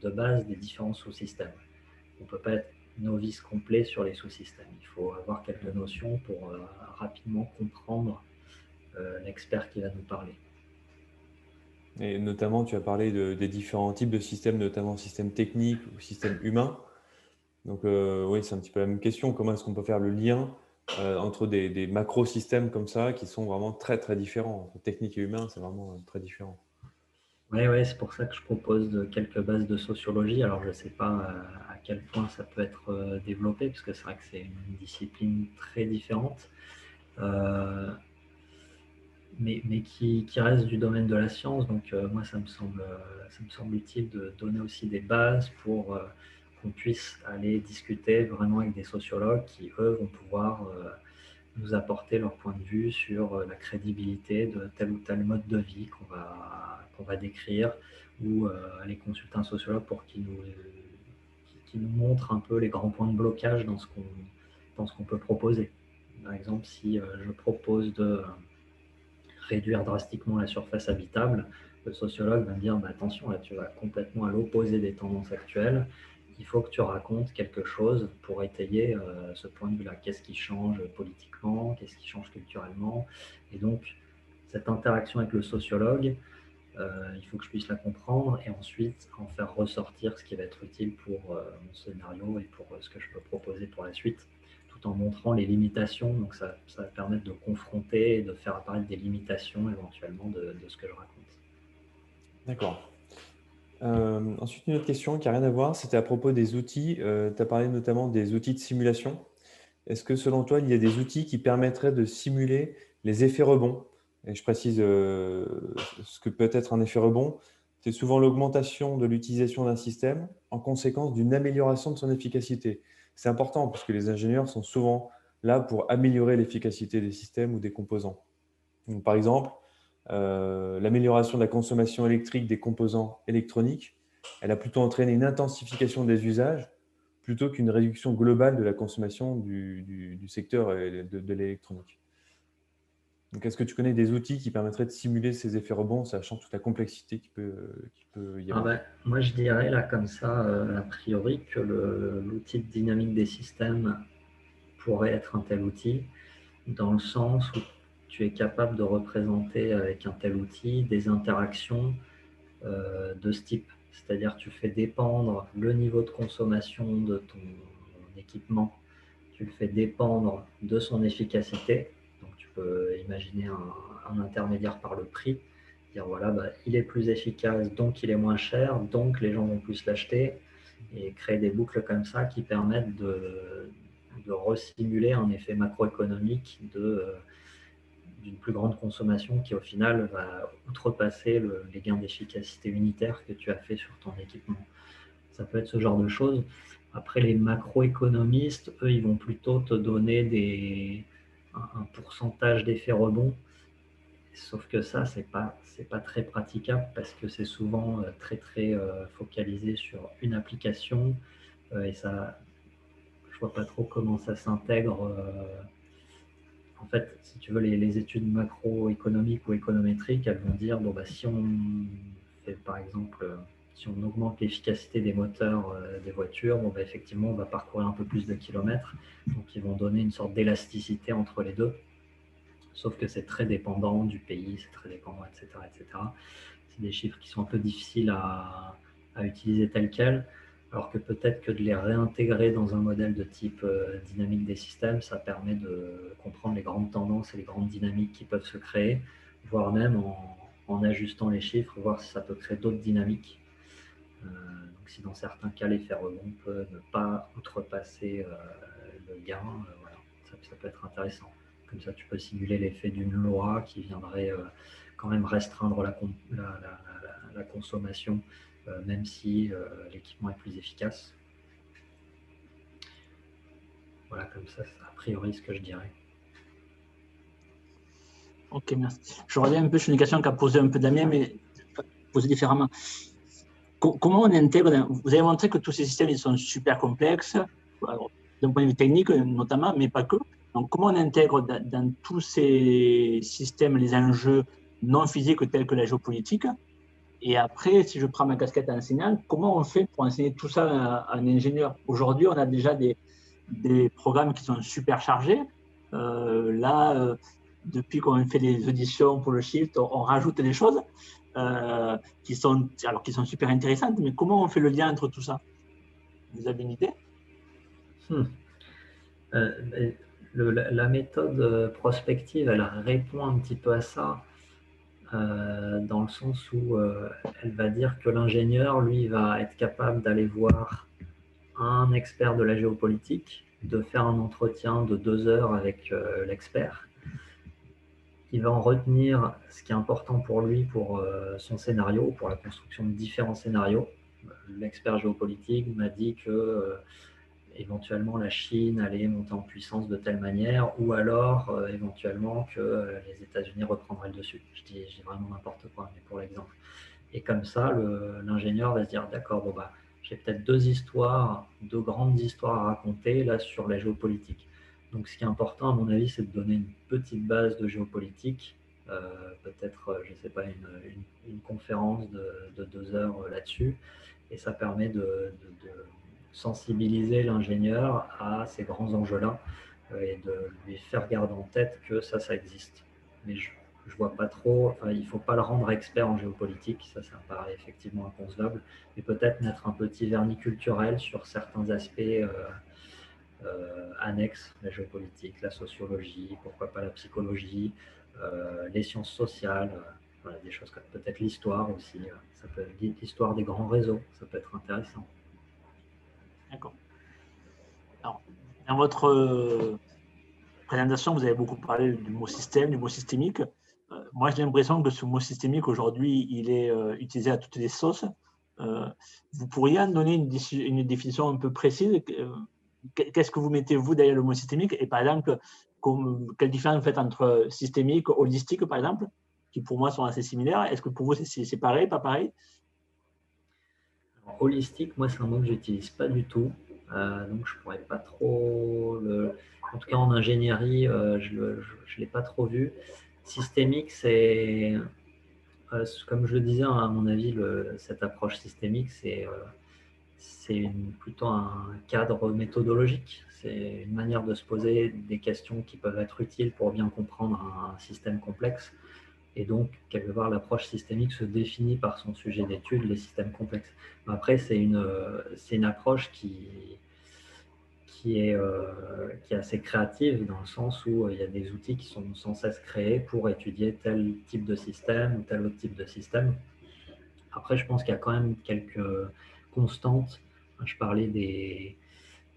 de base des différents sous-systèmes. On ne peut pas être novice complet sur les sous-systèmes. Il faut avoir quelques notions pour rapidement comprendre l'expert qui va nous parler. Et notamment, tu as parlé des différents types de systèmes, notamment système technique ou système humain. Donc, oui, c'est un petit peu la même question. Comment est-ce qu'on peut faire le lien entre des macro-systèmes comme ça qui sont vraiment très, très différents? Entre technique et humain, c'est vraiment très différent. Oui, ouais, c'est pour ça que je propose quelques bases de sociologie. Alors, je ne sais pas à quel point ça peut être développé, parce que c'est vrai que c'est une discipline très différente, euh, mais qui reste du domaine de la science. Donc, moi, ça me semble utile de donner aussi des bases pour qu'on puisse aller discuter vraiment avec des sociologues qui, eux, vont pouvoir nous apporter leur point de vue sur la crédibilité de tel ou tel mode de vie qu'on va décrire, ou aller consulter un sociologue pour qu'il nous montre un peu les grands points de blocage dans ce qu'on peut proposer. Par exemple, si je propose de réduire drastiquement la surface habitable, le sociologue va me dire bah, attention, là tu vas complètement à l'opposé des tendances actuelles, il faut que tu racontes quelque chose pour étayer ce point de vue-là. Qu'est-ce qui change politiquement, qu'est-ce qui change culturellement? Et donc, cette interaction avec le sociologue, il faut que je puisse la comprendre et ensuite en faire ressortir ce qui va être utile pour mon scénario et pour ce que je peux proposer pour la suite, tout en montrant les limitations. Donc ça va permettre de confronter et de faire apparaître des limitations éventuellement de ce que je raconte. D'accord. Ensuite, une autre question qui n'a rien à voir, c'était à propos des outils. Tu as parlé notamment des outils de simulation. Est-ce que selon toi, il y a des outils qui permettraient de simuler les effets rebonds? Et je précise ce que peut être un effet rebond. C'est souvent l'augmentation de l'utilisation d'un système en conséquence d'une amélioration de son efficacité. C'est important parce que les ingénieurs sont souvent là pour améliorer l'efficacité des systèmes ou des composants. Donc, par exemple, l'amélioration de la consommation électrique des composants électroniques, elle a plutôt entraîné une intensification des usages plutôt qu'une réduction globale de la consommation du secteur de l'électronique. Donc, est-ce que tu connais des outils qui permettraient de simuler ces effets rebonds, sachant toute la complexité qui peut y avoir? Moi, je dirais là comme ça, a priori, que l'outil de dynamique des systèmes pourrait être un tel outil, dans le sens où tu es capable de représenter avec un tel outil des interactions de ce type. C'est-à-dire tu fais dépendre le niveau de consommation de ton équipement, tu le fais dépendre de son efficacité. Donc tu peux imaginer un intermédiaire par le prix, dire voilà, il est plus efficace, donc il est moins cher, donc les gens vont plus l'acheter, et créer des boucles comme ça qui permettent de resimuler un effet macroéconomique d'une plus grande consommation qui au final va outrepasser les gains d'efficacité unitaire que tu as fait sur ton équipement. Ça peut être ce genre de choses. Après, les macroéconomistes, eux, ils vont plutôt te donner un pourcentage d'effet rebond. Sauf que ça, c'est pas très praticable parce que c'est souvent très focalisé sur une application et ça, je vois pas trop comment ça s'intègre. En fait, si tu veux, les études macroéconomiques ou économétriques, elles vont dire, bon, si on fait, par exemple, si on augmente l'efficacité des moteurs des voitures, effectivement, on va parcourir un peu plus de kilomètres. Donc, ils vont donner une sorte d'élasticité entre les deux. Sauf que c'est très dépendant du pays, c'est très dépendant, etc., etc. C'est des chiffres qui sont un peu difficiles à utiliser tels quels. Alors que peut-être que de les réintégrer dans un modèle de type dynamique des systèmes, ça permet de comprendre les grandes tendances et les grandes dynamiques qui peuvent se créer, voire même en ajustant les chiffres, voir si ça peut créer d'autres dynamiques. Donc si dans certains cas l'effet rebond peut ne pas outrepasser le gain, voilà, ça peut être intéressant. Comme ça, tu peux simuler l'effet d'une loi qui viendrait quand même restreindre la consommation, même si l'équipement est plus efficace. Voilà, comme ça, c'est a priori ce que je dirais. Ok, merci. Je reviens un peu sur une question qu'a posée un peu Damien, mais posée différemment. Comment on intègre, vous avez montré que tous ces systèmes ils sont super complexes, d'un point de vue technique notamment, mais pas que. Donc, comment on intègre dans tous ces systèmes les enjeux non physiques tels que la géopolitique? Et après, si je prends ma casquette enseignant, comment on fait pour enseigner tout ça à un ingénieur? Aujourd'hui, on a déjà des programmes qui sont super chargés. Depuis qu'on fait les auditions pour le Shift, on rajoute des choses qui sont super intéressantes, mais comment on fait le lien entre tout ça? Vous avez une idée? La méthode prospective, elle répond un petit peu à ça, dans le sens où elle va dire que l'ingénieur, lui, va être capable d'aller voir un expert de la géopolitique, de faire un entretien de 2 heures avec l'expert. Il va en retenir ce qui est important pour lui, pour son scénario, pour la construction de différents scénarios. L'expert géopolitique m'a dit que éventuellement la Chine allait monter en puissance de telle manière, ou alors éventuellement que les États-Unis reprendraient le dessus. Je dis vraiment n'importe quoi, mais pour l'exemple. Et comme ça, l'ingénieur va se dire, d'accord, j'ai peut-être deux grandes histoires à raconter là sur la géopolitique. Donc ce qui est important, à mon avis, c'est de donner une petite base de géopolitique, peut-être, je ne sais pas, une conférence de 2 heures là-dessus, et ça permet de sensibiliser l'ingénieur à ces grands enjeux-là et de lui faire garder en tête que ça existe. Mais je vois pas trop, enfin, il ne faut pas le rendre expert en géopolitique, ça me paraît effectivement inconcevable, mais peut-être mettre un petit vernis culturel sur certains aspects annexes, la géopolitique, la sociologie, pourquoi pas la psychologie, les sciences sociales. voilà, des choses comme peut-être l'histoire aussi. Ça peut être l'histoire des grands réseaux, ça peut être intéressant. D'accord. Alors, dans votre présentation, vous avez beaucoup parlé du mot système, du mot systémique. Moi, j'ai l'impression que ce mot systémique, aujourd'hui, il est utilisé à toutes les sauces. Vous pourriez en donner une définition un peu précise? Qu'est-ce que vous mettez, vous, derrière le mot systémique? Et par exemple, quelle différence vous faites entre systémique, holistique, par exemple, qui pour moi sont assez similaires? Est-ce que pour vous, c'est pareil, pas pareil? Alors, holistique, moi, c'est un mot que j'utilise pas du tout. Donc, je pourrais pas trop En tout cas, en ingénierie, je ne l'ai pas trop vu. Systémique, c'est, comme je le disais, à mon avis, cette approche systémique, c'est plutôt un cadre méthodologique. C'est une manière de se poser des questions qui peuvent être utiles pour bien comprendre un système complexe. Et donc, quelque part, l'approche systémique se définit par son sujet d'étude, les systèmes complexes. Après, c'est une approche qui est assez créative dans le sens où il y a des outils qui sont sans cesse créés pour étudier tel type de système ou tel autre type de système. Après, je pense qu'il y a quand même quelques constantes. Je parlais des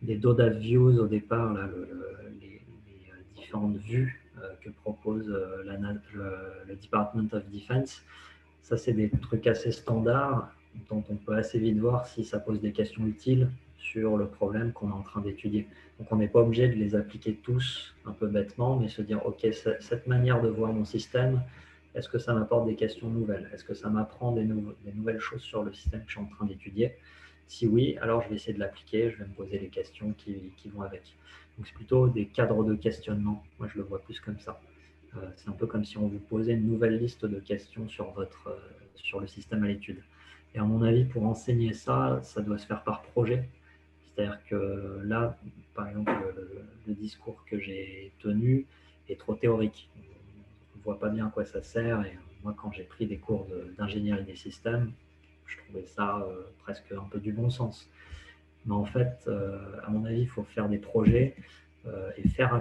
Doda Views au départ, là, les différentes vues que propose le Department of Defense. Ça, c'est des trucs assez standards dont on peut assez vite voir si ça pose des questions utiles sur le problème qu'on est en train d'étudier. Donc, on n'est pas obligé de les appliquer tous un peu bêtement, mais se dire, OK, cette manière de voir mon système, est-ce que ça m'apporte des questions nouvelles? Est-ce que ça m'apprend des nouvelles choses sur le système que je suis en train d'étudier? Si oui, alors je vais essayer de l'appliquer, je vais me poser les questions qui vont avec. Donc, c'est plutôt des cadres de questionnement. Moi, je le vois plus comme ça. C'est un peu comme si on vous posait une nouvelle liste de questions sur le système à l'étude. Et à mon avis, pour enseigner ça, ça doit se faire par projet. C'est-à-dire que là, par exemple, le discours que j'ai tenu est trop théorique. On ne voit pas bien à quoi ça sert. Et moi, quand j'ai pris des cours d'ingénierie des systèmes, je trouvais ça presque un peu du bon sens. Mais en fait, à mon avis, il faut faire des projets et faire un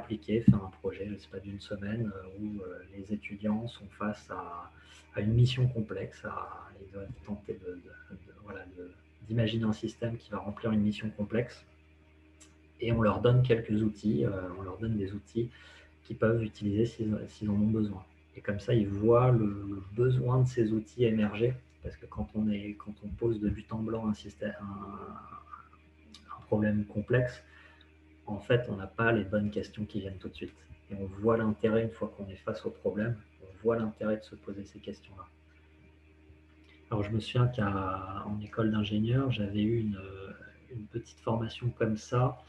projet, je ne sais pas, d'une semaine où les étudiants sont face à une mission complexe. Ils doivent tenter d'imaginer un système qui va remplir une mission complexe. Et on leur donne quelques outils, on leur donne des outils qu'ils peuvent utiliser s'ils en ont besoin. Et comme ça, ils voient le besoin de ces outils émerger. Parce que quand on pose de but en blanc un problème complexe, en fait, on n'a pas les bonnes questions qui viennent tout de suite. Et on voit l'intérêt, une fois qu'on est face au problème, on voit l'intérêt de se poser ces questions-là. Alors, je me souviens qu'en école d'ingénieur, j'avais eu une petite formation comme ça.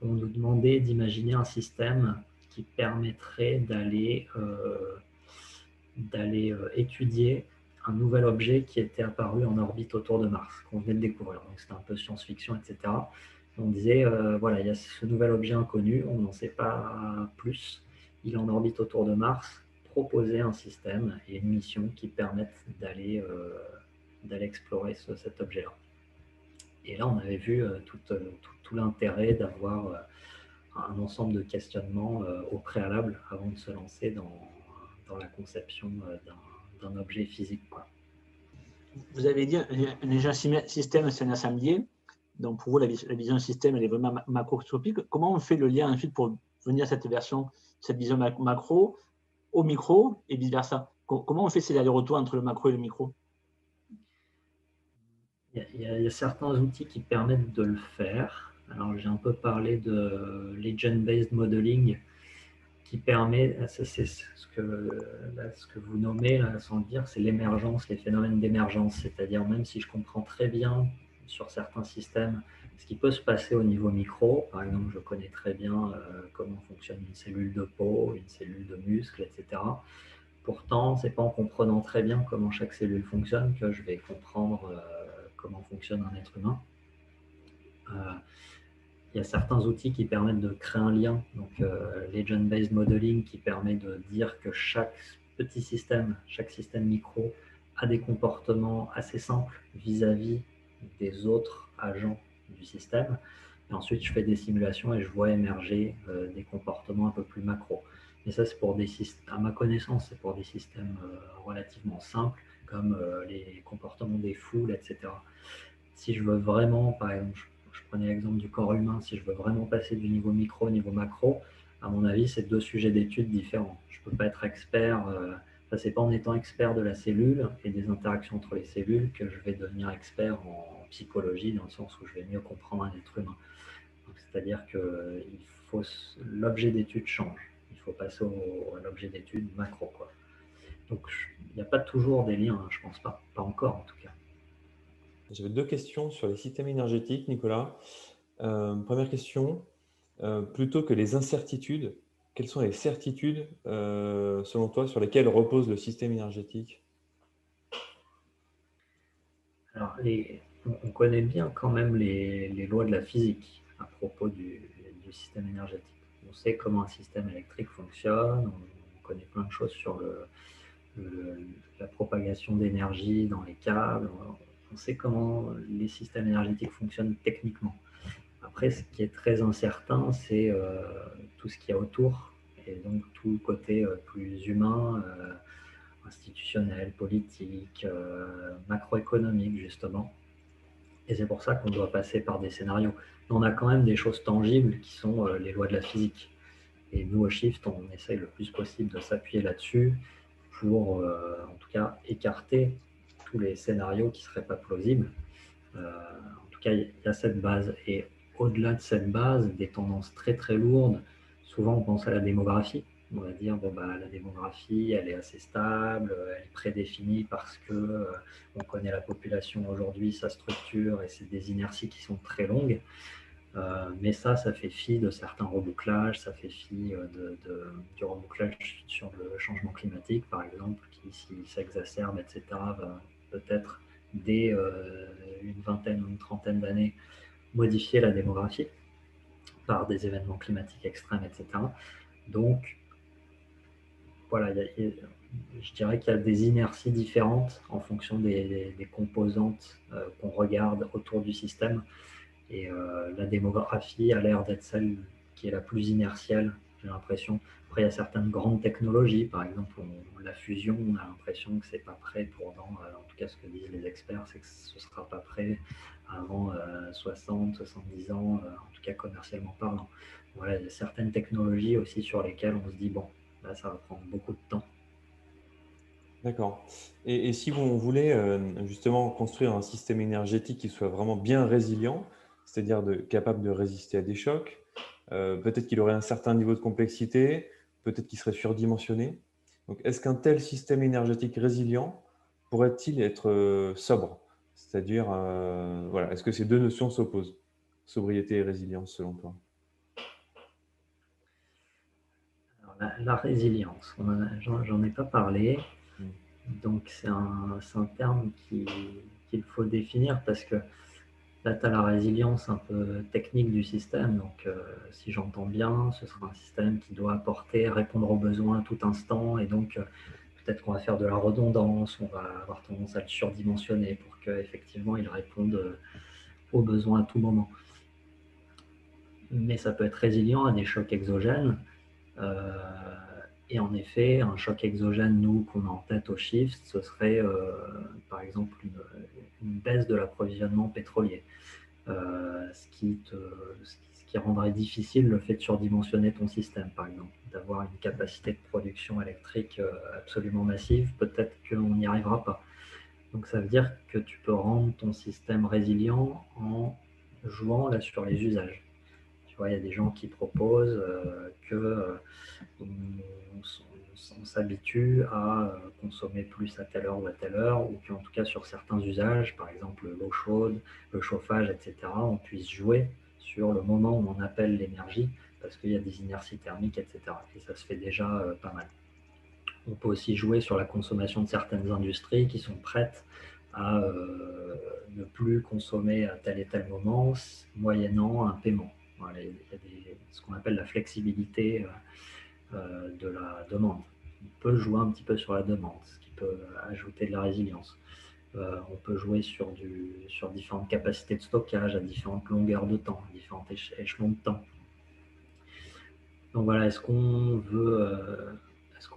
On nous demandait d'imaginer un système qui permettrait d'aller étudier un nouvel objet qui était apparu en orbite autour de Mars, qu'on venait de découvrir. Donc, c'était un peu science-fiction, etc. On disait, voilà, il y a ce nouvel objet inconnu, on n'en sait pas plus, il est en orbite autour de Mars, proposer un système et une mission qui permettent d'aller explorer cet objet-là. Et là, on avait vu tout l'intérêt d'avoir un ensemble de questionnements au préalable avant de se lancer dans la conception d'un objet physique, quoi. Vous avez dit un système, c'est un assemblier. Donc, pour vous, la vision système, elle est vraiment macroscopique. Comment on fait le lien ensuite pour venir à cette vision macro au micro et vice-versa? Comment on fait ces allers-retours entre le macro et le micro? Il y a certains outils qui permettent de le faire. Alors, j'ai un peu parlé de Legend-Based Modeling qui permet, c'est ce que vous nommez, là, sans le dire, c'est l'émergence, les phénomènes d'émergence. C'est-à-dire, même si je comprends très bien sur certains systèmes ce qui peut se passer au niveau micro, par exemple, je connais très bien comment fonctionne une cellule de peau, une cellule de muscle, etc. Pourtant, ce n'est pas en comprenant très bien comment chaque cellule fonctionne que je vais comprendre comment fonctionne un être humain. Il y a certains outils qui permettent de créer un lien, donc Legend-Based Modeling qui permet de dire que chaque petit système, chaque système micro a des comportements assez simples vis-à-vis des autres agents du système. Et ensuite, je fais des simulations et je vois émerger des comportements un peu plus macro. Mais ça, c'est pour des systèmes, à ma connaissance, c'est pour des systèmes relativement simples, comme les comportements des foules, etc. Si je veux vraiment, par exemple, je prenais l'exemple du corps humain, si je veux vraiment passer du niveau micro au niveau macro, à mon avis, c'est deux sujets d'études différents. Je ne peux pas être expert, c'est pas en étant expert de la cellule et des interactions entre les cellules que je vais devenir expert en psychologie, dans le sens où je vais mieux comprendre un être humain. C'est-à-dire que l'objet d'étude change. Il faut passer à l'objet d'étude macro, quoi. Donc, il n'y a pas toujours des liens, hein, je pense pas. Pas encore, en tout cas. J'avais deux questions sur les systèmes énergétiques, Nicolas. Première question, plutôt que les incertitudes, quelles sont les certitudes, selon toi, sur lesquelles repose le système énergétique? Alors, on connaît bien quand même les lois de la physique à propos du système énergétique. On sait comment un système électrique fonctionne, on connaît plein de choses sur la propagation d'énergie dans les câbles, on sait comment les systèmes énergétiques fonctionnent techniquement. Après, ce qui est très incertain, c'est tout ce qu'il y a autour, et donc tout le côté plus humain, institutionnel, politique, macroéconomique, justement. Et c'est pour ça qu'on doit passer par des scénarios. Mais on a quand même des choses tangibles qui sont les lois de la physique. Et nous, au Shift, on essaye le plus possible de s'appuyer là-dessus pour, en tout cas, écarter tous les scénarios qui ne seraient pas plausibles. En tout cas, il y a cette base. Et au-delà de cette base, des tendances très très lourdes, souvent on pense à la démographie. On va dire, bon, bah, la démographie, elle est assez stable, elle est prédéfinie parce que on connaît la population aujourd'hui, sa structure, et c'est des inerties qui sont très longues. Mais ça fait fi de certains rebouclages, ça fait fi du rebouclage sur le changement climatique, par exemple, qui, s'il s'exacerbe, etc., va peut-être, dès une vingtaine ou une trentaine d'années, modifier la démographie par des événements climatiques extrêmes, etc. Donc, voilà, je dirais qu'il y a des inerties différentes en fonction des composantes qu'on regarde autour du système. Et la démographie a l'air d'être celle qui est la plus inertielle, j'ai l'impression. Après, il y a certaines grandes technologies, par exemple la fusion, on a l'impression que c'est pas prêt pour en tout cas ce que disent les experts, c'est que ce ne sera pas prêt avant 60, 70 ans, en tout cas commercialement parlant. Voilà, il y a certaines technologies aussi sur lesquelles on se dit, bon, là ça va prendre beaucoup de temps. D'accord. Et si on voulait justement construire un système énergétique qui soit vraiment bien résilient, c'est-à-dire capable de résister à des chocs, peut-être qu'il aurait un certain niveau de complexité, peut-être qu'il serait surdimensionné. Donc, est-ce qu'un tel système énergétique résilient pourrait-il être sobre? C'est-à-dire, voilà, est-ce que ces deux notions s'opposent? Sobriété et résilience, selon toi? Alors, la résilience, j'en ai pas parlé. Hmm. Donc c'est un terme qu'il faut définir parce que là, tu as la résilience un peu technique du système. Donc si j'entends bien, ce sera un système qui doit apporter, répondre aux besoins à tout instant. Et donc peut-être qu'on va faire de la redondance, on va avoir tendance à le surdimensionner pour qu'effectivement il réponde aux besoins à tout moment. Mais ça peut être résilient à des chocs exogènes. Et en effet, un choc exogène, nous, qu'on a en tête au Shift, ce serait par exemple une baisse de l'approvisionnement pétrolier, ce qui rendrait difficile le fait de surdimensionner ton système, par exemple, d'avoir une capacité de production électrique absolument massive, peut-être qu'on n'y arrivera pas. Donc ça veut dire que tu peux rendre ton système résilient en jouant là sur les usages. Tu vois, il y a des gens qui proposent que on s'habitue à consommer plus à telle heure ou à telle heure, ou qu'en tout cas sur certains usages, par exemple l'eau chaude, le chauffage, etc., on puisse jouer sur le moment où on appelle l'énergie, parce qu'il y a des inerties thermiques, etc. Et ça se fait déjà pas mal. On peut aussi jouer sur la consommation de certaines industries qui sont prêtes à ne plus consommer à tel et tel moment, moyennant un paiement. Voilà, il y a ce qu'on appelle la flexibilité de la demande. On peut jouer un petit peu sur la demande, ce qui peut ajouter de la résilience. On peut jouer sur différentes capacités de stockage, à différentes longueurs de temps, différents échelons de temps. Donc voilà, est-ce qu'on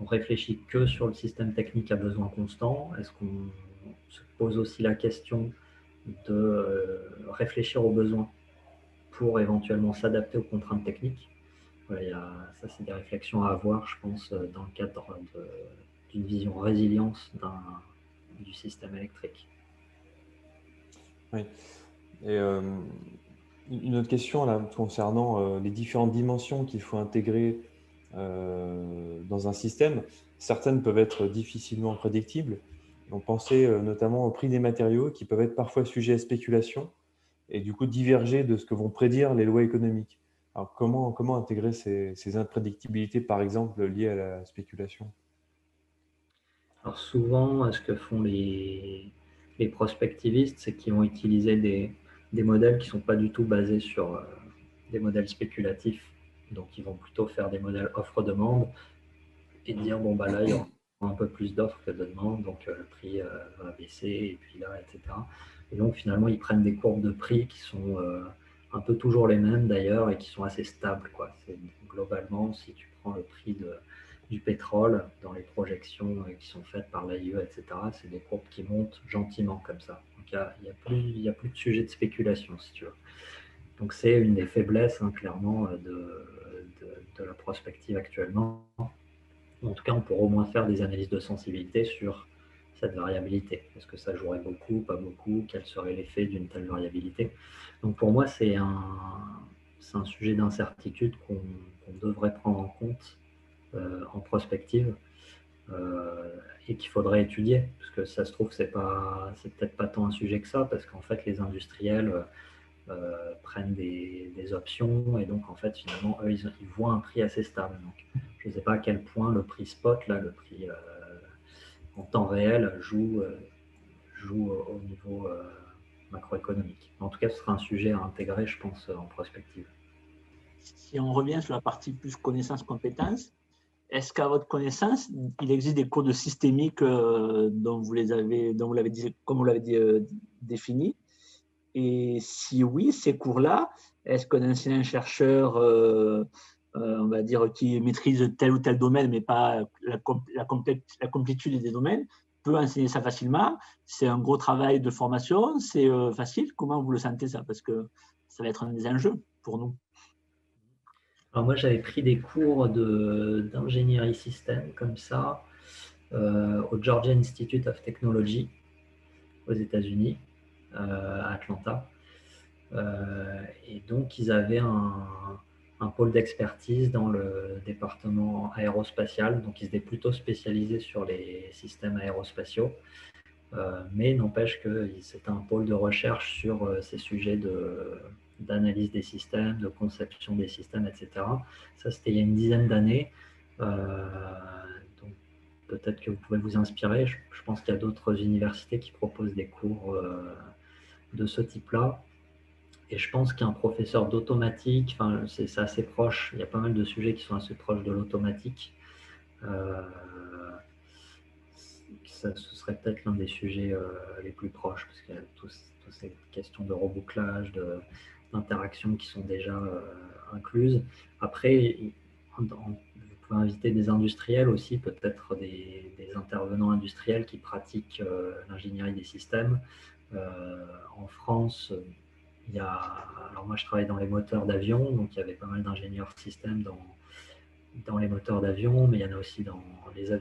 réfléchit que sur le système technique à besoin constant? Est-ce qu'on se pose aussi la question de réfléchir aux besoins pour éventuellement s'adapter aux contraintes techniques? Voilà, ça, c'est des réflexions à avoir, je pense, dans le cadre d'une vision résilience du système électrique. Oui. Et une autre question là, concernant les différentes dimensions qu'il faut intégrer dans un système. Certaines peuvent être difficilement prédictibles. On pensait notamment au prix des matériaux qui peuvent être parfois sujets à spéculation et du coup diverger de ce que vont prédire les lois économiques. Alors comment intégrer ces imprédictibilités, par exemple, liées à la spéculation? Alors souvent, ce que font les prospectivistes, c'est qu'ils vont utiliser des modèles qui ne sont pas du tout basés sur des modèles spéculatifs. Donc ils vont plutôt faire des modèles offre-demande et dire, bon, bah là, il y aura un peu plus d'offres que de demandes, donc le prix va baisser, et puis là, etc. Et donc finalement, ils prennent des courbes de prix qui sont un peu toujours les mêmes d'ailleurs et qui sont assez stables, quoi. Globalement, si tu prends le prix du pétrole dans les projections qui sont faites par l'AIE, etc., c'est des courbes qui montent gentiment comme ça. Donc il y a plus de sujet de spéculation, si tu veux. Donc c'est une des faiblesses, hein, clairement, de la prospective actuellement. En tout cas, on pourrait au moins faire des analyses de sensibilité sur cette variabilité. Est-ce que ça jouerait beaucoup, pas beaucoup? Quel serait l'effet d'une telle variabilité? Donc pour moi, c'est un sujet d'incertitude qu'on devrait prendre en compte en prospective et qu'il faudrait étudier. Parce que ça se trouve, c'est peut-être pas tant un sujet que ça, parce qu'en fait, les industriels prennent des options et donc en fait, finalement, eux, ils voient un prix assez stable. Donc, je ne sais pas à quel point le prix spot, là, le prix en temps réel, joue au niveau macroéconomique. En tout cas, ce sera un sujet à intégrer, je pense, en prospective. Si on revient sur la partie plus connaissance-compétence, est-ce qu'à votre connaissance, il existe des cours de systémique dont vous l'avez dit, comme vous l'avez défini? Et si oui, ces cours-là, est-ce qu'un ancien chercheur, on va dire, qui maîtrise tel ou tel domaine, mais pas la complétude des domaines, peut enseigner ça facilement? C'est un gros travail de formation, c'est facile? Comment vous le sentez ça? Parce que ça va être un des enjeux pour nous. Alors moi, j'avais pris des cours d'ingénierie système comme ça au Georgia Institute of Technology aux États-Unis, à Atlanta. Et donc, ils avaient un pôle d'expertise dans le département aérospatial. Donc, ils étaient plutôt spécialisés sur les systèmes aérospatiaux. Mais n'empêche que c'était un pôle de recherche sur ces sujets d'analyse des systèmes, de conception des systèmes, etc. Ça, c'était il y a une dizaine d'années. Donc, peut-être que vous pouvez vous inspirer. Je pense qu'il y a d'autres universités qui proposent des cours de ce type-là. Et je pense qu'un professeur d'automatique, enfin, c'est assez proche. Il y a pas mal de sujets qui sont assez proches de l'automatique. Ce serait peut-être l'un des sujets les plus proches, parce qu'il y a toutes ces questions de rebouclage, d'interaction qui sont déjà incluses. Après, vous pouvez inviter des industriels aussi, peut-être des intervenants industriels qui pratiquent l'ingénierie des systèmes. En France, alors moi je travaille dans les moteurs d'avion, donc il y avait pas mal d'ingénieurs systèmes dans les moteurs d'avion, mais il y en a aussi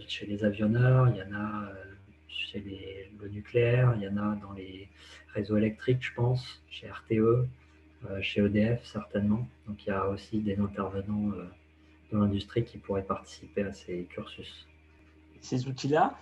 chez les avionneurs, il y en a chez le nucléaire, il y en a dans les réseaux électriques, je pense, chez RTE, chez EDF certainement. Donc il y a aussi des intervenants de l'industrie qui pourraient participer à ces cursus. Ces outils-là,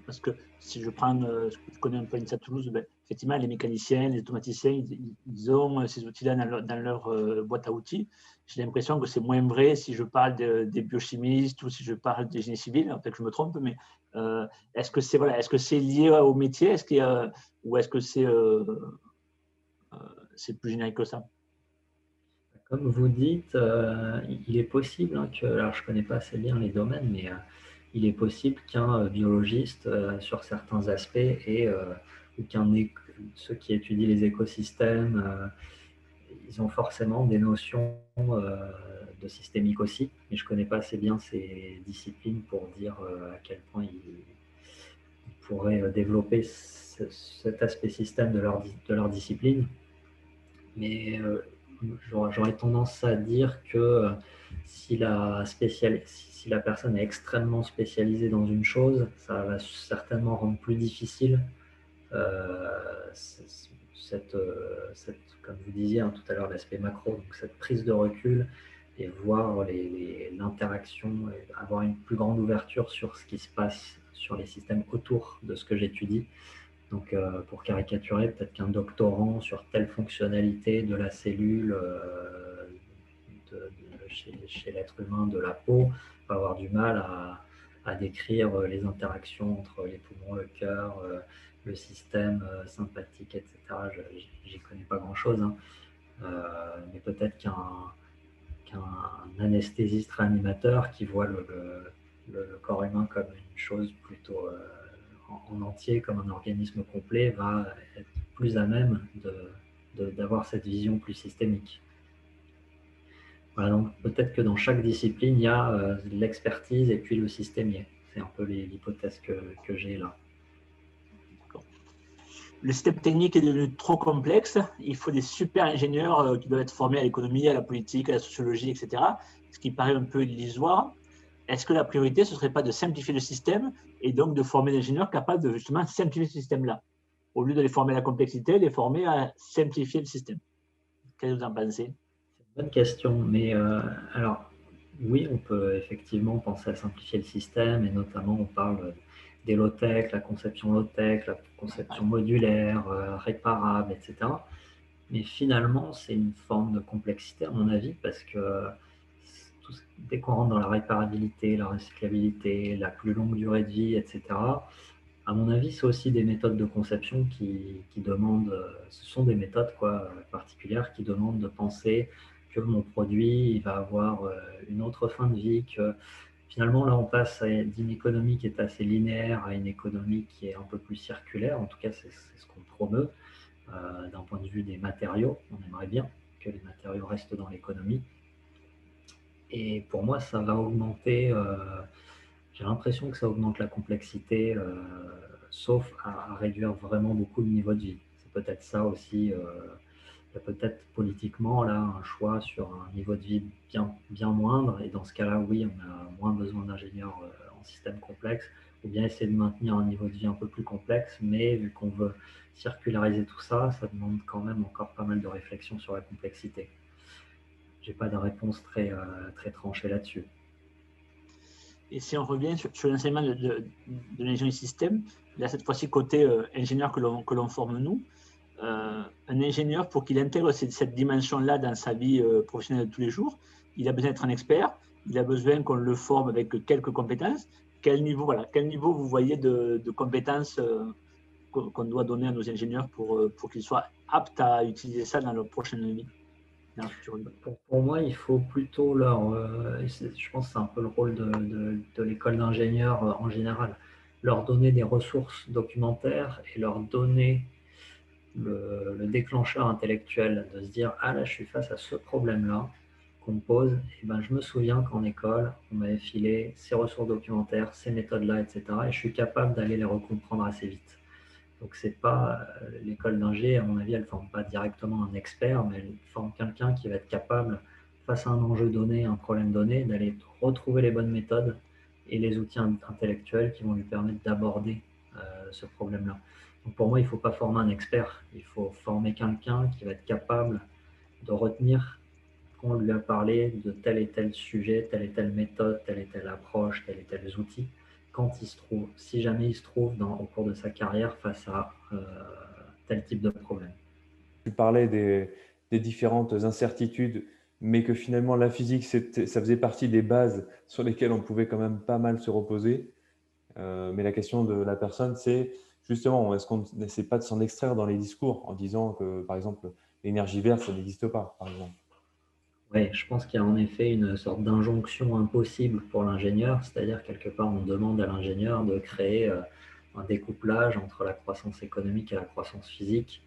parce que si je prends ce que je connais un peu l'INSA Toulouse, ben, effectivement, les mécaniciens, les automaticiens, ils ont ces outils-là dans leur boîte à outils. J'ai l'impression que c'est moins vrai si je parle des biochimistes ou si je parle des génies civils. Peut-être que je me trompe, mais est-ce que c'est lié au métier, ou est-ce que c'est plus générique que ça? Comme vous dites, il est possible que, alors je ne connais pas assez bien les domaines, mais il est possible qu'un biologiste, sur certains aspects, ou ceux qui étudient les écosystèmes, ils ont forcément des notions de systémique aussi, mais je ne connais pas assez bien ces disciplines pour dire à quel point ils pourraient développer cet aspect système de leur discipline. Mais j'aurais tendance à dire que si la personne est extrêmement spécialisée dans une chose, ça va certainement rendre plus difficile comme vous disiez tout à l'heure, l'aspect macro, donc cette prise de recul et voir l'interaction, avoir une plus grande ouverture sur ce qui se passe sur les systèmes autour de ce que j'étudie. Donc, pour caricaturer, peut-être qu'un doctorant sur telle fonctionnalité de la cellule chez l'être humain de la peau va avoir du mal à décrire les interactions entre les poumons, le cœur, le système sympathique, etc. J'y connais pas grand-chose, hein. Mais peut-être qu'un anesthésiste réanimateur qui voit le corps humain comme une chose plutôt en entier, comme un organisme complet, va être plus à même d'avoir cette vision plus systémique. Voilà, donc peut-être que dans chaque discipline, il y a l'expertise et puis le systémier. C'est un peu l'hypothèse que j'ai là. Le système technique est devenu trop complexe. Il faut des super ingénieurs qui doivent être formés à l'économie, à la politique, à la sociologie, etc. Ce qui paraît un peu illusoire. Est-ce que la priorité, ce ne serait pas de simplifier le système et donc de former des ingénieurs capables de justement simplifier ce système-là, au lieu de les former à la complexité, les former à simplifier le système? Qu'est-ce que vous en pensez? C'est une bonne question, mais alors oui, on peut effectivement penser à simplifier le système, et notamment on parle des low-tech, la conception low-tech, la conception modulaire, réparable, etc. Mais finalement, c'est une forme de complexité à mon avis, parce que dès qu'on rentre dans la réparabilité, la recyclabilité, la plus longue durée de vie, etc., à mon avis, c'est aussi des méthodes de conception qui demandent, ce sont des méthodes particulières qui demandent de penser que mon produit il va avoir une autre fin de vie, que finalement là on passe d'une économie qui est assez linéaire à une économie qui est un peu plus circulaire, en tout cas c'est ce qu'on promeut d'un point de vue des matériaux. On aimerait bien que les matériaux restent dans l'économie. Et pour moi, ça va augmenter, j'ai l'impression que ça augmente la complexité, sauf à réduire vraiment beaucoup le niveau de vie. C'est peut-être ça aussi, il y a peut-être politiquement là un choix sur un niveau de vie bien moindre, et dans ce cas-là, oui, on a moins besoin d'ingénieurs en système complexe, ou bien essayer de maintenir un niveau de vie un peu plus complexe, mais vu qu'on veut circulariser tout ça, ça demande quand même encore pas mal de réflexion sur la complexité. J'ai pas de réponse très tranchée là-dessus. Et si on revient sur l'enseignement de l'ingénierie système, là cette fois-ci côté ingénieur que l'on forme nous, un ingénieur, pour qu'il intègre cette dimension-là dans sa vie professionnelle de tous les jours, il a besoin d'être un expert, il a besoin qu'on le forme avec quelques compétences. Quel niveau vous voyez de compétences qu'on doit donner à nos ingénieurs pour qu'ils soient aptes à utiliser ça dans leur prochaine vie? Pour moi, il faut plutôt je pense que c'est un peu le rôle de l'école d'ingénieur en général, leur donner des ressources documentaires et leur donner le déclencheur intellectuel, de se dire « Ah là, je suis face à ce problème-là qu'on me pose, et ben, je me souviens qu'en école, on m'avait filé ces ressources documentaires, ces méthodes-là, etc. Et je suis capable d'aller les recomprendre assez vite. » Donc, c'est pas l'école d'ingé, à mon avis, elle ne forme pas directement un expert, mais elle forme quelqu'un qui va être capable, face à un enjeu donné, un problème donné, d'aller retrouver les bonnes méthodes et les outils intellectuels qui vont lui permettre d'aborder ce problème-là. Donc, pour moi, il ne faut pas former un expert, il faut former quelqu'un qui va être capable de retenir qu'on lui a parlé de tel et tel sujet, telle et telle méthode, telle et telle approche, tel et tel outil, quand il se trouve, si jamais il se trouve au cours de sa carrière face à tel type de problème. Tu parlais des différentes incertitudes, mais que finalement la physique, ça faisait partie des bases sur lesquelles on pouvait quand même pas mal se reposer. Mais la question de la personne, c'est justement, est-ce qu'on n'essaie pas de s'en extraire dans les discours en disant que, par exemple, l'énergie verte, ça n'existe pas, par exemple? Oui, je pense qu'il y a en effet une sorte d'injonction impossible pour l'ingénieur, c'est-à-dire quelque part on demande à l'ingénieur de créer un découplage entre la croissance économique et la croissance physique.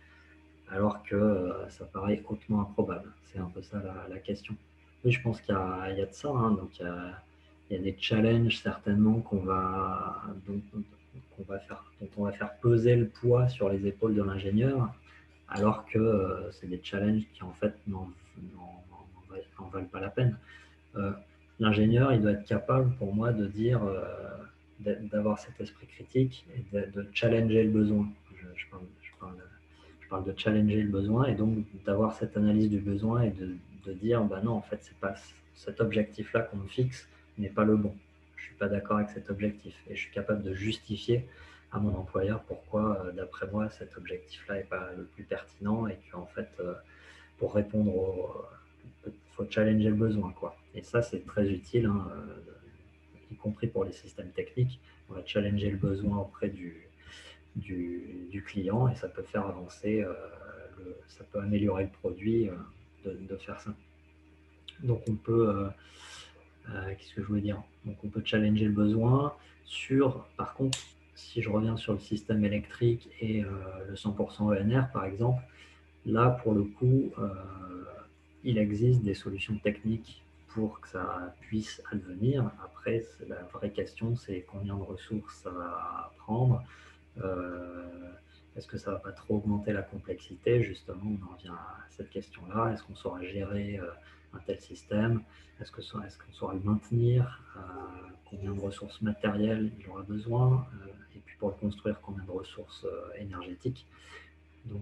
alors que ça paraît hautement improbable. C'est un peu ça la question. Oui, je pense qu'il y a de ça, hein. Donc il y a des challenges certainement dont on va faire peser le poids sur les épaules de l'ingénieur, alors que c'est des challenges qui en fait n'en valent pas la peine. Euh, L'ingénieur, il doit être capable pour moi de dire, d'avoir cet esprit critique et de challenger le besoin. Je parle de challenger le besoin et donc d'avoir cette analyse du besoin et de dire, bah non, en fait, c'est pas cet objectif-là qu'on me fixe n'est pas le bon. Je suis pas d'accord avec cet objectif et je suis capable de justifier à mon employeur pourquoi, d'après moi, cet objectif-là n'est pas le plus pertinent et qu'en fait, pour répondre il faut challenger le besoin, quoi. Et ça, c'est très utile, hein, y compris pour les systèmes techniques. On va challenger le besoin auprès du client et ça peut faire avancer, ça peut améliorer le produit, de faire ça. Donc on peut, qu'est-ce que je voulais dire? Donc on peut challenger le besoin par contre, si je reviens sur le système électrique et le 100% ENR par exemple, là pour le coup, il existe des solutions techniques pour que ça puisse advenir. Après, la vraie question, c'est combien de ressources ça va prendre. Est-ce que ça ne va pas trop augmenter la complexité? Justement, on en vient à cette question-là. Est-ce qu'on saura gérer un tel système? Est-ce qu'on saura le maintenir? Combien de ressources matérielles il aura besoin? Et puis pour le construire, combien de ressources énergétiques? Donc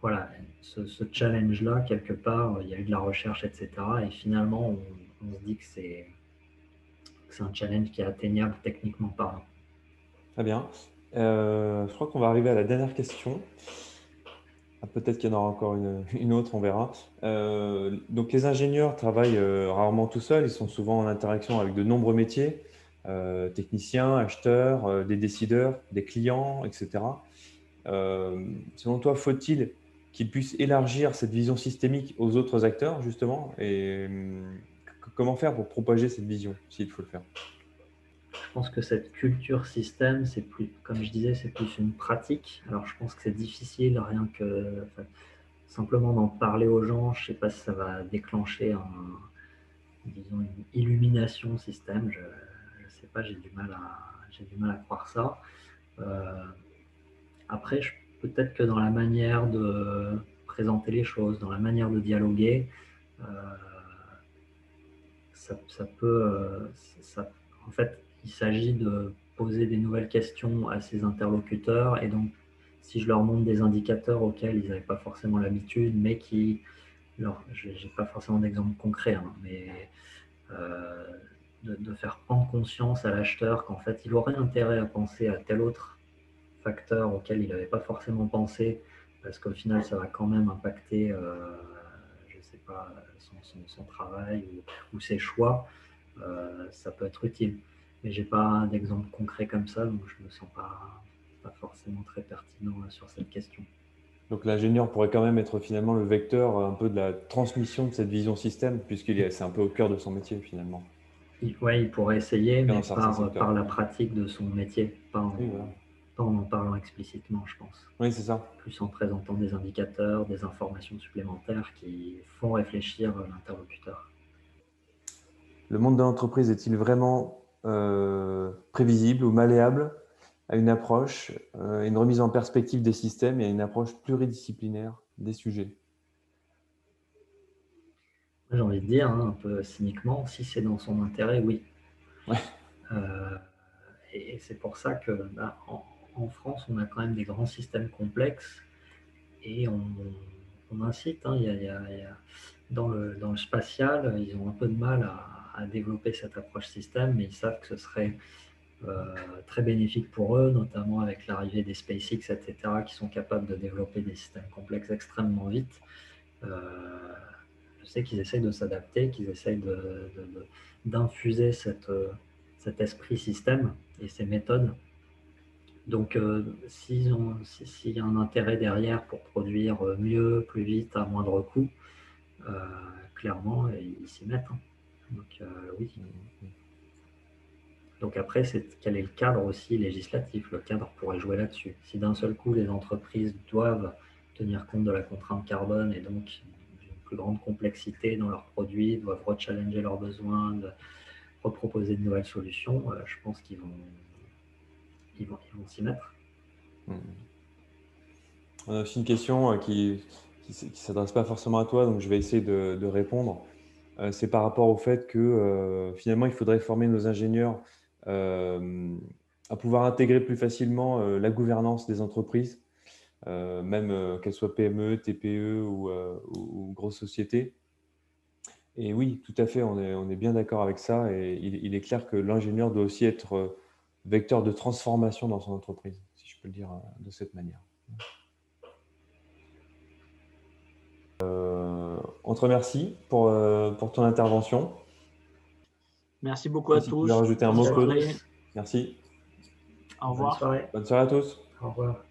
voilà, ce challenge-là, quelque part, il y a eu de la recherche, etc. Et finalement, on se dit que c'est un challenge qui est atteignable techniquement parlant. Très bien. Je crois qu'on va arriver à la dernière question. Ah, peut-être qu'il y en aura encore une autre, on verra. Donc les ingénieurs travaillent rarement tout seuls, ils sont souvent en interaction avec de nombreux métiers, techniciens, acheteurs, des décideurs, des clients, etc. Selon toi, faut-il qu'ils puissent élargir cette vision systémique aux autres acteurs, justement? Et comment faire pour propager cette vision, s'il faut le faire? Je pense que cette culture système, c'est plus, comme je disais, c'est plus une pratique. Alors je pense que c'est difficile, rien que simplement d'en parler aux gens. Je ne sais pas si ça va déclencher disons, une illumination système. Je ne sais pas, j'ai du mal à croire ça. Euh, Après, peut-être que dans la manière de présenter les choses, dans la manière de dialoguer, euh, ça peut, en fait, il s'agit de poser des nouvelles questions à ses interlocuteurs et donc, si je leur montre des indicateurs auxquels ils n'avaient pas forcément l'habitude, mais je n'ai pas forcément d'exemple concret, hein, mais euh, de faire prendre conscience à l'acheteur qu'en fait, il aurait intérêt à penser à tel autre facteur auquel il n'avait pas forcément pensé, parce qu'au final, ça va quand même impacter, je ne sais pas, son travail ou ses choix. Ça peut être utile. Mais j'ai pas d'exemple concret comme ça, donc je me sens pas forcément très pertinent sur cette question. Donc l'ingénieur pourrait quand même être finalement le vecteur un peu de la transmission de cette vision système, c'est un peu au cœur de son métier finalement, Ouais, il pourrait essayer, mais dans certains secteurs. par la pratique de son métier, Oui, voilà. pas en parlant explicitement, je pense. Oui, c'est ça. Plus en présentant des indicateurs, des informations supplémentaires qui font réfléchir l'interlocuteur. Le monde de l'entreprise est-il vraiment prévisible ou malléable à une approche, une remise en perspective des systèmes et à une approche pluridisciplinaire des sujets? J'ai envie de dire, hein, un peu cyniquement, si c'est dans son intérêt, oui. Ouais. Euh, et c'est pour ça que en France, on a quand même des grands systèmes complexes et on incite, hein, dans le spatial, ils ont un peu de mal à développer cette approche système, mais ils savent que ce serait très bénéfique pour eux, notamment avec l'arrivée des SpaceX, etc., qui sont capables de développer des systèmes complexes extrêmement vite. Je sais qu'ils essayent de s'adapter, qu'ils essayent d'infuser cet esprit système et ces méthodes. Donc, s'il y a un intérêt derrière pour produire mieux, plus vite, à moindre coût, euh, clairement, ils s'y mettent, hein. Donc, oui. Donc après, quel est le cadre aussi législatif? Le cadre pourrait jouer là-dessus. Si d'un seul coup, les entreprises doivent tenir compte de la contrainte carbone et donc d'une plus grande complexité dans leurs produits, doivent rechallenger leurs besoins, de reproposer de nouvelles solutions, je pense qu'ils vont s'y mettre. On a aussi une question qui ne s'adresse pas forcément à toi, donc je vais essayer de répondre. C'est par rapport au fait que finalement, il faudrait former nos ingénieurs à pouvoir intégrer plus facilement la gouvernance des entreprises, même qu'elles soient PME, TPE ou grosses sociétés. Et oui, tout à fait, on est bien d'accord avec ça. Et il est clair que l'ingénieur doit aussi être vecteur de transformation dans son entreprise, si je peux le dire de cette manière. On te remercie pour ton intervention. Merci beaucoup à Si tu veux tous. rajouter un mot, Bonne Claude. soirée. Merci. Au revoir. Bonne soirée. Bonne soirée à tous. Au revoir.